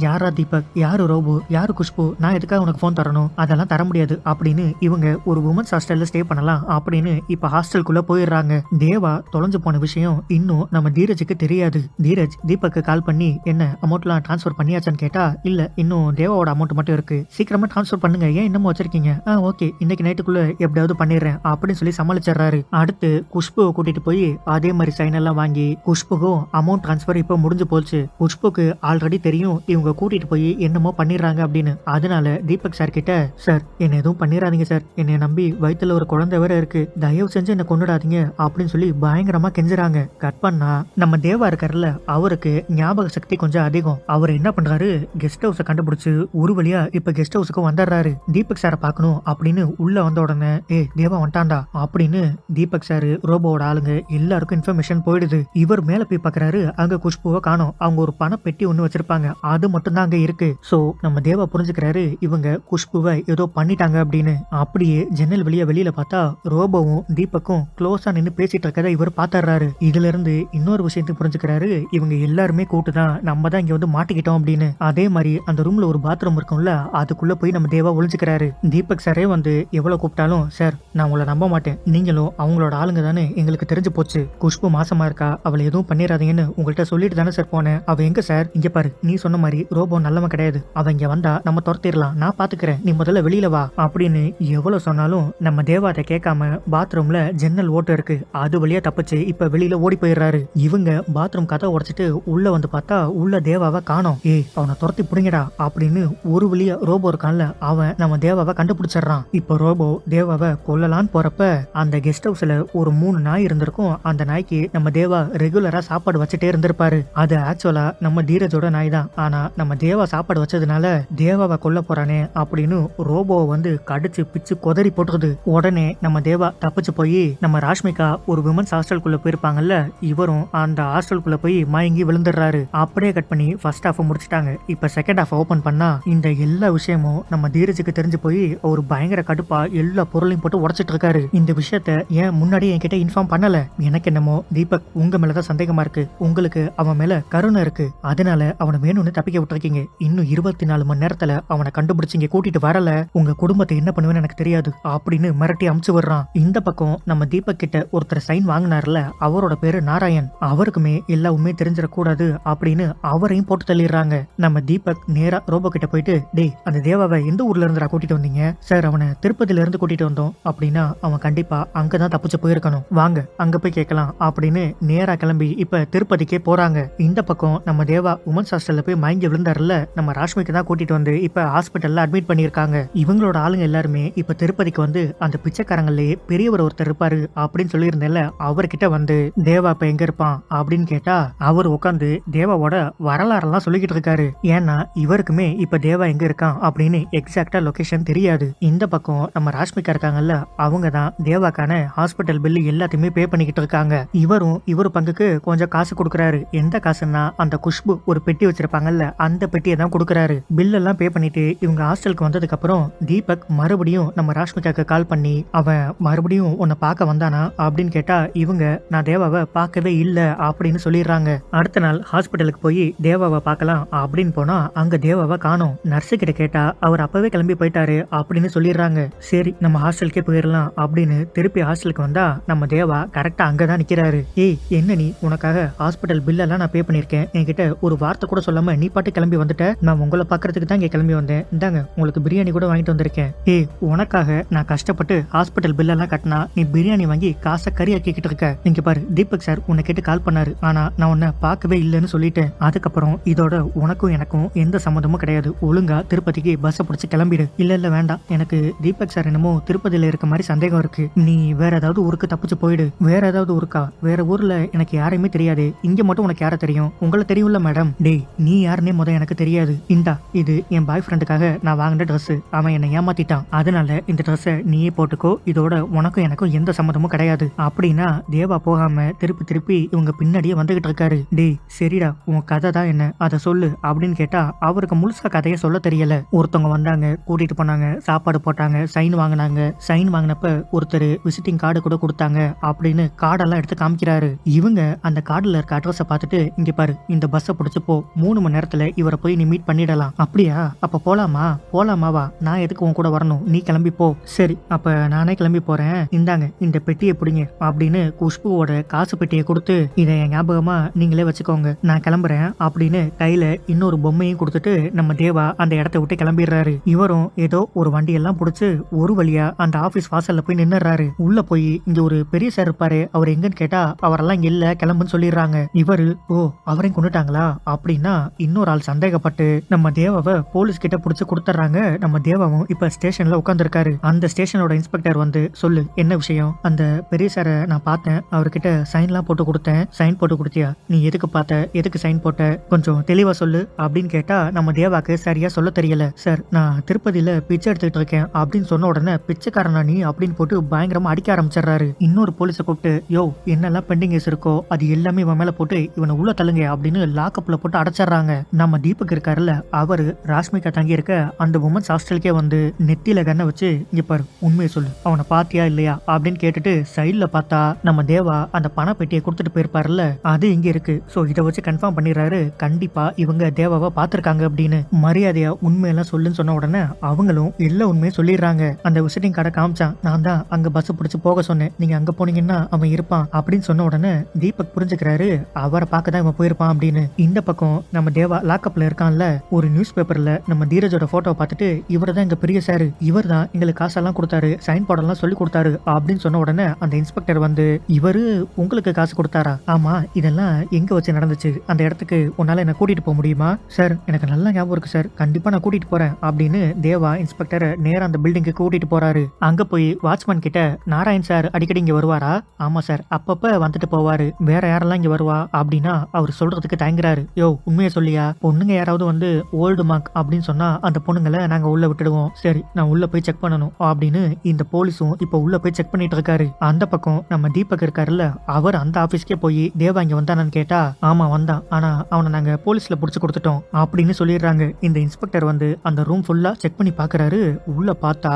யாரா தீபக், யாரு ரோபோ, யாரு குஷ்பு, நான் எதுக்காக உனக்கு போன் தரணும், அதெல்லாம் தர முடியாது அப்படின்னு இவங்க ஒரு உமன்ஸ் ஹாஸ்டல்ல ஸ்டே பண்ணலாம் அப்படின்னு இப்ப ஹாஸ்டலுக்குள்ள போயிடுறாங்க. தேவா தொலைஞ்சு போன விஷயம் இன்னும் நம்ம தீரஜுக்கு தெரியாது. தீரஜ் தீபக்கு கால் பண்ணி என்ன அமௌண்ட்லாம் டிரான்ஸ்ஃபர் பண்ணியாச்சான்னு கேட்டா இல்ல இன்னும் தேவாவோட அமௌண்ட் மட்டும் இருக்கு, சீக்கிரமா டிரான்ஸ்ஃபர் பண்ணுங்க, ஏன் இன்னமும் வச்சிருக்கீங்க, ஓகே இன்னைக்கு நைட்டுக்குள்ள எப்படியாவது பண்ணிடுறேன் அப்படின்னு சொல்லி சமாளிச்சிடுறாரு. அடுத்து குஷ்புவை கூட்டிட்டு போய் அதே மாதிரி சைன் எல்லாம் வாங்கி குஷ்புக்கும் அமௌண்ட் டிரான்ஸ்ஃபர் இப்ப முடிஞ்சு போச்சு. குஷ்புக்கு ஆல்ரெடி தெரியும் இவங்க கூட்டிட்டு போய் என்னமோ பண்ணிடுறாங்க அப்படின்னு. அதனால தீபக் சார் கிட்ட சார் என்ன எதுவும் பண்ணிடாதீங்க சார், என்னை நம்பி வயித்துல ஒரு குழந்தை வேற இருக்கு, தயவு செஞ்சு என்ன கொண்டுடாதீங்க அப்படின்னு சொல்லி பயங்கரமா கெஞ்சுறாங்க. கட் பண்ணா நம்ம தேவா இருக்காருல்ல, அவருக்கு ஞாபக சக்தி கொஞ்சம் அதிகம். அவர் என்ன பண்றாரு, கெஸ்ட் ஹவுஸை கண்டுபிடிச்சு ஒரு வழியா இப்ப கெஸ்ட் ஹவுஸுக்கு வந்துடுறாரு. தீபக் சாரை பார்க்கணும் அப்படின்னு உள்ள வந்த உடனே தேவா வந்துட்டான்டா அப்படின்னு தீபக் சார் ரோபோவோட ஆளுங்க எல்லாருக்கும் இன்ஃபர்மேஷன் போயிடுது. இவர் மேல போய் பாக்குறாரு, அங்க குஷ்புவை காணோம். அவங்க ஒரு பண பெட்டி ஒண்ணு வச்சிருப்பாங்க, அது மட்டும் தான் அங்க இருக்கு. சோ நம்ம தேவா புரிஞ்சுக்கிறாரு இவங்க குஷ்புவை ஏதோ பண்ணிட்டாங்க அப்படின்னு. அப்படியே ஜன்னல் வெளியில பார்த்தா ரோபோவும் தீபக்கும் க்ளோஸா நின்னு பேசிட்டு இருக்கதை இவர் பாத்துறாரு. இதுல இருந்து இன்னொரு விஷயத்தை புரிஞ்சுக்கிறாரு, இவங்க எல்லாருமே கூட்டுதான் நம்ம தான் இங்க வந்து மாட்டிக்கிட்டோம் அப்படின்னு. அதே மாதிரி அந்த ரூம்ல ஒரு பாத்ரூம் இருக்கும்ல, அதுக்குள்ள போய் நம்ம தேவா ஒளிஞ்சுக்கிறாரு. தீபக் சாரே வந்து எவ்வளவு கூப்பிட்டாலும் சார் நான் உங்களை நம்ப மாட்டேன், நீங்களும் அவங்களோட ஆளுங்க தானே, எங்களுக்கு தெரிஞ்சு போச்சு, குஷ்பு மாசமா இருக்கா, அவளை எதுவும் பண்ணிடாதீங்கன்னு உங்கள்கிட்ட சொல்லிட்டு தானே சார் போனேன், அவ எங்க சார், இங்க பாரு நீ சொன்ன மாதிரி ரோபோ நல்லவன் கிடையாது, அவ இங்க வந்தா நம்ம துரத்திடலாம், நான் பாத்துக்கிறேன், நீ முதல்ல வெளியில வா அப்படின்னு எவ்வளவு சொன்னாலும் நம்ம தேவாட்ட கேட்காம பாத்ரூம்ல ஜன்னல் ஓட்டு இருக்கு, அது வழியா தப்பிச்சு இப்ப வெளியில ஓடி போயிடுறாரு. இவங்க பாத்ரூம் கதை உடைச்சிட்டு உள்ள வந்து பார்த்தா உள்ள தேவாவை காணோம். அவனை துரத்தி புடிங்கடா அப்படின்னு ஒரு வழியா ரோபோ இருக்கான்ல, அவன் நம்ம தேவாவை கண்டுபிடிச்சிடறான். இப்ப ரோபோ தேவாவை கொல்லலான்னு போறப்ப அந்த கெஸ்ட் ஹவுஸ்ல ஒரு 3 நாய் இருந்திருக்கும். அந்த நாய்க்கு நம்ம தேவா ரெகுலரா சாப்பாடு வச்சுட்டே இருந்திருப்பாரு. அது ஆக்சுவலா நம்ம தீரஜோட நாய் தான். ஆனா நம்ம தேவா சாப்பாடு வச்சதுனால தேவாவை கொல்ல போறானே அப்படின்னு ரோபோவை வந்து கடிச்சு பிச்சு கொதறி போட்டுருது. உடனே நம்ம தேவா தப்பிச்சு போய் நம்ம ராஷ்மிகா ஒரு விமன்ஸ் ஹாஸ்டலுக்குள்ள போயிருப்பாங்கல்ல, இவரும் அந்த ஹாஸ்டலுக்குள்ள போய் மயங்கி விழுந்துடுறாரு. அப்படியே கட் பண்ணி ஃபர்ஸ்ட் ஹாஃப் முடிச்சிட்டாங்க. இப்ப செகண்ட் ஹாஃப் ஓபன் பண்ணா இந்த எல்லா விஷயமும் நம்ம தீரஜுக்கு தெரிஞ்சு போய் ஒரு பயங்கர கடுப்பா எல்லா பொருளையும் போட்டு உடைச்சிட்டு இருக்காரு. இந்த விஷயத்த ஏன் முன்னாடியே என்கிட்ட இன்ஃபார்ம் பண்ணல, எனக்கு என்னமோ தீபக் உங்க மேலதான் சந்தேகமா இருக்கு, உங்களுக்கு அவன் மேல கருணை இருக்கு, அதனால அவனை வேணும்னு தப்பிக்க விட்டுருக்கீங்க, இன்னும் 24 மணி நேரத்துல அவனை கண்டுபிடிச்சு இங்க கூட்டிட்டு வரல உங்க குடும்பத்தை என்ன பண்ணுவேன்னு எனக்கு தெரியாது அப்படின்னு மிரட்டி அமுச்சு விடுறான். இந்த பக்கம் நம்ம தீபக் கிட்ட ஒருத்தர் சைன் வாங்கினார்ல, அவரோட பேரு நாராயண். அவருக்குமே எல்லா உண்மையும் தெரிஞ்சிடக்கூடாது அப்படின்னு அவரையும் போட்டு தள்ளிடுறாங்க. நம்ம தீபக் நேரா ரோபோ கிட்ட போயிட்டு, டேய் அந்த தேவாவை எந்த ஊர்ல இருந்து கூட்டிட்டு வந்தீங்க? சார் அவனை திருப்பதியில இருந்து கூட்டிட்டு வந்தோம் அப்படின்னா அவன் கண்டிப்பா அங்கதான் தப்பிச்சு போயிருக்கணும், வாங்க அங்க போய் கேட்கலாம் அப்படின்னு நேரா கிளம்பி இப்ப திருப்பதிக்கே போறாங்க. இந்த பக்கம் நம்ம தேவா உமன்ஸ் ஹாஸ்டல்ல போய் மயங்கி விழுந்தாருல, நம்ம ராஷ்மிக்கு தான் கூட்டிட்டு வந்து இப்ப ஹாஸ்பிட்டல்ல அட்மிட் பண்ணிருக்காங்க. இவங்களோட ஆளுங்க எல்லாருமே இப்ப திருப்பதிக்கு வந்து அந்த பிச்சைக்காரங்களே பெரியவர் ஒருத்தர் இருப்பாரு அப்படின்னு சொல்லியிருந்தேன்ல, அவர்கிட்ட வந்து தேவா இப்ப எங்க இருப்பான் அப்படின்னு கேட்டா அவர் உட்காந்து தேவாவோட வரலாறெல்லாம் சொல்லிக்கிட்டு இருக்காரு. ஏன்னா இவருக்குமே இப்ப தேவா எங்க இருக்கான் அப்படின்னு எக்ஸாக்டா லொகேஷன் தெரியாது. இந்த பக்கம் நம்ம ராஷ்மிகா இருக்காங்கல்ல, அவங்க தான் தேவாக்கான ஹாஸ்பிட்டல் பில்லு எல்லாத்தையுமே பே பண்ணிக்கிட்டு இருக்காங்க. இவரு பங்குக்கு கொஞ்சம் காசு கொடுக்கறாரு. எந்த காசுன்னா அந்த குஷ்பு ஒரு பெட்டி வச்சிருப்பாங்கல்ல, அந்த பெட்டியை தான் கொடுக்கறாரு. பில் எல்லாம் பே பண்ணிட்டு இவங்க ஹாஸ்டலுக்கு வந்ததுக்கு அப்புறம் தீபக் மறுபடியும் நம்ம ராஷ்மிகாக்கு கால் பண்ணி அவன் மறுபடியும் உன்னை பார்க்க வந்தானா அப்படின்னு கேட்டா இவங்க நான் தேவாவை பார்க்கவே இல்ல அப்படின்னு சொல்லிடுறாங்க. அடுத்த நாள் ஹாஸ்பிட்டலுக்கு போய் தேவாவை பார்க்கலாம் அப்படின்னு போனா அங்க தேவாவை காணோம். நர்ஸு கிட்ட கேட்டா அவர் அப்பவே கிளம்பி போயிட்டாரு அப்படின்னு சொல்லிடுறாங்க. சரி நம்ம ஹாஸ்டலுக்கே போயிடலாம் அப்படின்னு திருப்பி ஹாஸ்டலுக்கு வந்தா நம்ம தேவா கரெக்டா அங்கதான் நிக்கிறாரு. ஏய் என்ன நீ, உனக்காக ஹாஸ்பிட்டல் பில் எல்லாம் நான் பே பண்ணிருக்கேன், என்கிட்ட ஒரு வார்த்தை கூட சொல்லாம நீ பாட்டு கிளம்பி வந்துட்ட. நான் உங்களை பாக்குறதுக்கு தான் இங்க கிளம்பி வந்தேன், இந்தாங்க உங்களுக்கு பிரியாணி கூட வாங்கிட்டு வந்திருக்கேன். ஏய் உனக்காக நான் கஷ்டப்பட்டு ஹாஸ்பிட்டல் பில் எல்லாம் கட்டினா நீ பிரியாணி வாங்கி காசை கறி ஆக்கிக்கிட்டு இருக்க. இங்க பாரு தீபக் சார் உன்னை கேட்டு கால் பண்ணாரு, ஆனா நான் உன்னை பார்க்கவே இல்லைன்னு சொல்லிட்டேன். அதுக்கப்புறம் இதோட உனக்கும் எனக்கும் எந்த சம்மந்தமும் கிடையாது, ஒழுங்கா திருப்பதிக்கு பஸ் பிடிச்சு கிளம்பிடு. இல்ல வேண்டாம், எனக்கு தீபக் சார் என்னமோ திருப்பதியில இருக்க மாதிரி சந்தேகம் இருக்கு, நீ வேற ஏதாவது ஊருக்கு தப்பிச்சு போயிடு. வேற ஏதாவது ஊருக்கா? வேற ஊர்ல எனக்கு யாரையுமே தெரியாது, இங்க மட்டும் உனக்கு யார தெரியும்? உங்களை தெரியும்ல மேடம். டேய் நீ யாருன்னே முத எனக்கு தெரியாது, இந்தா இது என் பாய் ஃப்ரெண்டுக்காக நான் வாங்கின ட்ரெஸ், அவன் என்னை ஏமாத்திட்டான், அதனால இந்த ட்ரெஸ்ஸை நீயே போட்டுக்கோ, இதோட உனக்கும் எனக்கும் எந்த சம்மந்தமும் கிடையாது அப்படின்னா தேவா போகாம திருப்பி இவங்க பின்னாடியே வந்துகிட்டு இருக்காரு. டேய் சரிடா உன் கதை தான் என்ன, அதை சொல்லு அப்படின்னு கேட்டா அவருக்கு முழுசா கதையை சொல்ல தெரியல. ஒருத்தவங்க வந்தாங்க, கூட்டிட்டு போனாங்க, சாப்பாடு போட்டாங்க, சைன் வாங்கினாங்க, சைன் வாங்கினப்ப ஒருத்தர் விசிட்டிங் கார்டு கூட கொடுத்தாங்க அப்படின்னு கார்டெல்லாம் எடுத்து காமிக்கிறாரு. இவங்க அந்த கார்டுல இருக்க அட்ரஸை பார்த்துட்டு இங்க பாரு இந்த பஸ்ஸை பிடிச்சு போ, 3 மணி நேரத்துல இவரை போய் நீ மீட் பண்ணிடலாம். அப்படியா? அப்ப போலாமாவா? நான் எதுக்கு உன் கூட வரணும், நீ கிளம்பி போ. சரி அப்ப நானே கிளம்பி போறேன், இந்தாங்க இந்த பெட்டியை பிடிங்க அப்படின்னு குஷ்புவோட காசு பெட்டியை கொடுத்து இதை என் ஞாபகமா நீங்களே வச்சுக்கோங்க, நான் கிளம்புறேன் அப்படின்னு கையில இன்னொரு பொம்மையும் கொடுத்துட்டு நம்ம தேவா அந்த இடத்த விட்டு கிளம்பிடுறாரு. இவரும் ஏதோ ஒரு வண்டியெல்லாம் பிடிச்சு ஒரு வழியா அந்த ஆபீஸ் வாசல்ல போய் நின்னுறாரு. உள்ள போய் இங்க ஒரு பெரிய சார் இருப்பாரு, அவர் எங்கன்னு கேட்டா அவரெல்லாம் இங்க இல்ல கிளம்புன்னு சொல்லிடுறாங்க. இவரு ஓ அவரையும் கொண்டுட்டாங்களா அப்படின்னா இன்னொரு ஆள் சந்தேகப்பட்டு நம்ம தேவாவை போலீஸ் கிட்ட பிடிச்சு கொடுத்துறாங்க. நம்ம தேவாவும் இப்ப ஸ்டேஷன்ல உட்கார்ந்துருக்காரு. அந்த ஸ்டேஷனோட இன்ஸ்பெக்டர் வந்து சொல்லு என்ன விஷயம்? அந்த பெரிய சாரை நான் பார்த்தேன், அவர்கிட்ட சைன்லாம் போட்டு கொடுத்தேன். சைன் போட்டு கொடுத்தியா? நீ எதுக்கு பார்த்த, எதுக்கு சைன் போட்ட, கொஞ்சம் தெளிவா சொல்லு அப்படின்னு கேட்டா நம்ம தேவாக்கு சரியா சொல்ல தெரியல. சார் நான் திருப்பதியில பிச்சை எடுத்துக்கிட்டு இருக்கேன் அப்படின்னு சொன்ன உடனே பிச்சைக்காரனா நீ அப்படின்னு போட்டு பயங்கரமா அடிக்க ஆரம்பிச்சிடுறாரு. இன்னொரு போலீஸை கூப்பிட்டு யோ என்னெல்லாம் பெண்டிங் கேஸ் இருக்கோ அது எல்லாமே இவன் மேல போட்டு இவனை உள்ள தள்ளுங்க அப்படின்னு லாக்கப்ல போட்டு அடைச்சிடுறாங்க. நம்ம தீபக் இருக்காருல்ல, அவரு ராஷ்மிகா தங்கி இருக்க அந்த உமன்ஸ் ஹாஸ்டலுக்கே வந்து நெத்தியில கண்ணை வச்சு இங்க பாரு உண்மையை சொல்லு, அவனை பாத்தியா இல்லையா அப்படின்னு கேட்டுட்டு சைட்ல பார்த்தா நம்ம தேவா அந்த பண பெட்டியை கொடுத்துட்டு போயிருப்பாருல்ல, அது இங்க இருக்கு. சோ இதை வச்சு கன்ஃபார்ம் பண்ணிடுறாரு, கண்டிப்பா இவங்க தேவாவை பார்த்திருக்காங்க அப்படின்னு. மரியாதையா உண்மையெல்லாம் சொல்லுன்னு சொன்ன உடனே அவங்களும் எல்லா உண்மையும் சொல்லிடுறாங்க. அந்த விசிட்டிங் கார்டை காமிச்சான், நான் தான் அங்க பஸ் பிடிச்சு போக சொன்னேன், நீங்க அங்க போனீங்கன்னா அவன் இருப்பான் அப்படின்னு சொன்ன உடனே தீபக் புரிஞ்சுக்கிறாரு அவரை பார்க்க தான் இவன் போயிருப்பான் அப்படின்னு. இந்த பக்கம் நம்ம தேவா லாக்கப்ல இருக்கான்ல, ஒரு நியூஸ் பேப்பர்ல நம்ம தீரஜோட போட்டோ பார்த்துட்டு இவர் தான் எங்க பெரிய சார், இவர் தான் எங்களுக்கு காசெல்லாம் கொடுத்தாரு, சைன் போர்டெல்லாம் சொல்லி கொடுத்தாரு அப்படின்னு சொன்ன உடனே அந்த இன்ஸ்பெக்டர் வந்து இவரு உங்களுக்கு காசு கொடுத்தாரா? ஆமா, இதெல்லாம் எங்க வச்சு நடந்துச்சு, அந்த இடத்துக்கு உன்னால என்ன கூட்டிட்டு போக முடியுமா? சார் எனக்கு நல்லா ஞாபகம் இருக்கு சார், கண்டிப்பா நான் கூட்டிட்டு போறேன் அப்படின்னு தேவா இன்ஸ்பெக்டர் நேரா அந்த பில்டிங்க்கு கூட்டிட்டு போறாரு. அங்க போய் வாட்ச்மேன் கிட்ட நாராயண் சார் அடிக்கடி இங்க வருவாரா? ஆமா சார் அப்பப்ப வந்துட்டு போவாரு, வேற யாரெல்லாம் இங்க வருவா அப்படின்னா அவர் சொல்றதுக்கு தயங்குறாரு. யோ உண்மையை சொல்லியா, பொண்ணுங்க யாராவது வந்து ஓல்டு மார்க் அப்படின்னு சொன்னா அந்த பொண்ணுங்களை நாங்க உள்ள விட்டுடுவோம், சரி நான் உள்ள போய் செக் பண்ணணும் அப்படின்னு இந்த போலீஸும் இப்ப உள்ள போய் செக் பண்ணிட்டு இருக்காரு. அந்த பக்கம் நம்ம தீபக் இருக்காருல்ல, அவர் அந்த ஆபீஸ்க்கே போய் தேவா இங்க வந்தானு கேட்டா ஆமா வந்தான், ஆனா அவனை நாங்க போலீஸ்ல புடிச்சு கொடுத்துட்டோம் அப்படின்னு சொல்லிடுறாங்க. இந்த இன்ஸ்பெக்டர் வந்து அந்த ரூம் ஃபுல்லா செக் பண்ணி பாக்குறாரு. உள்ள பார்த்தா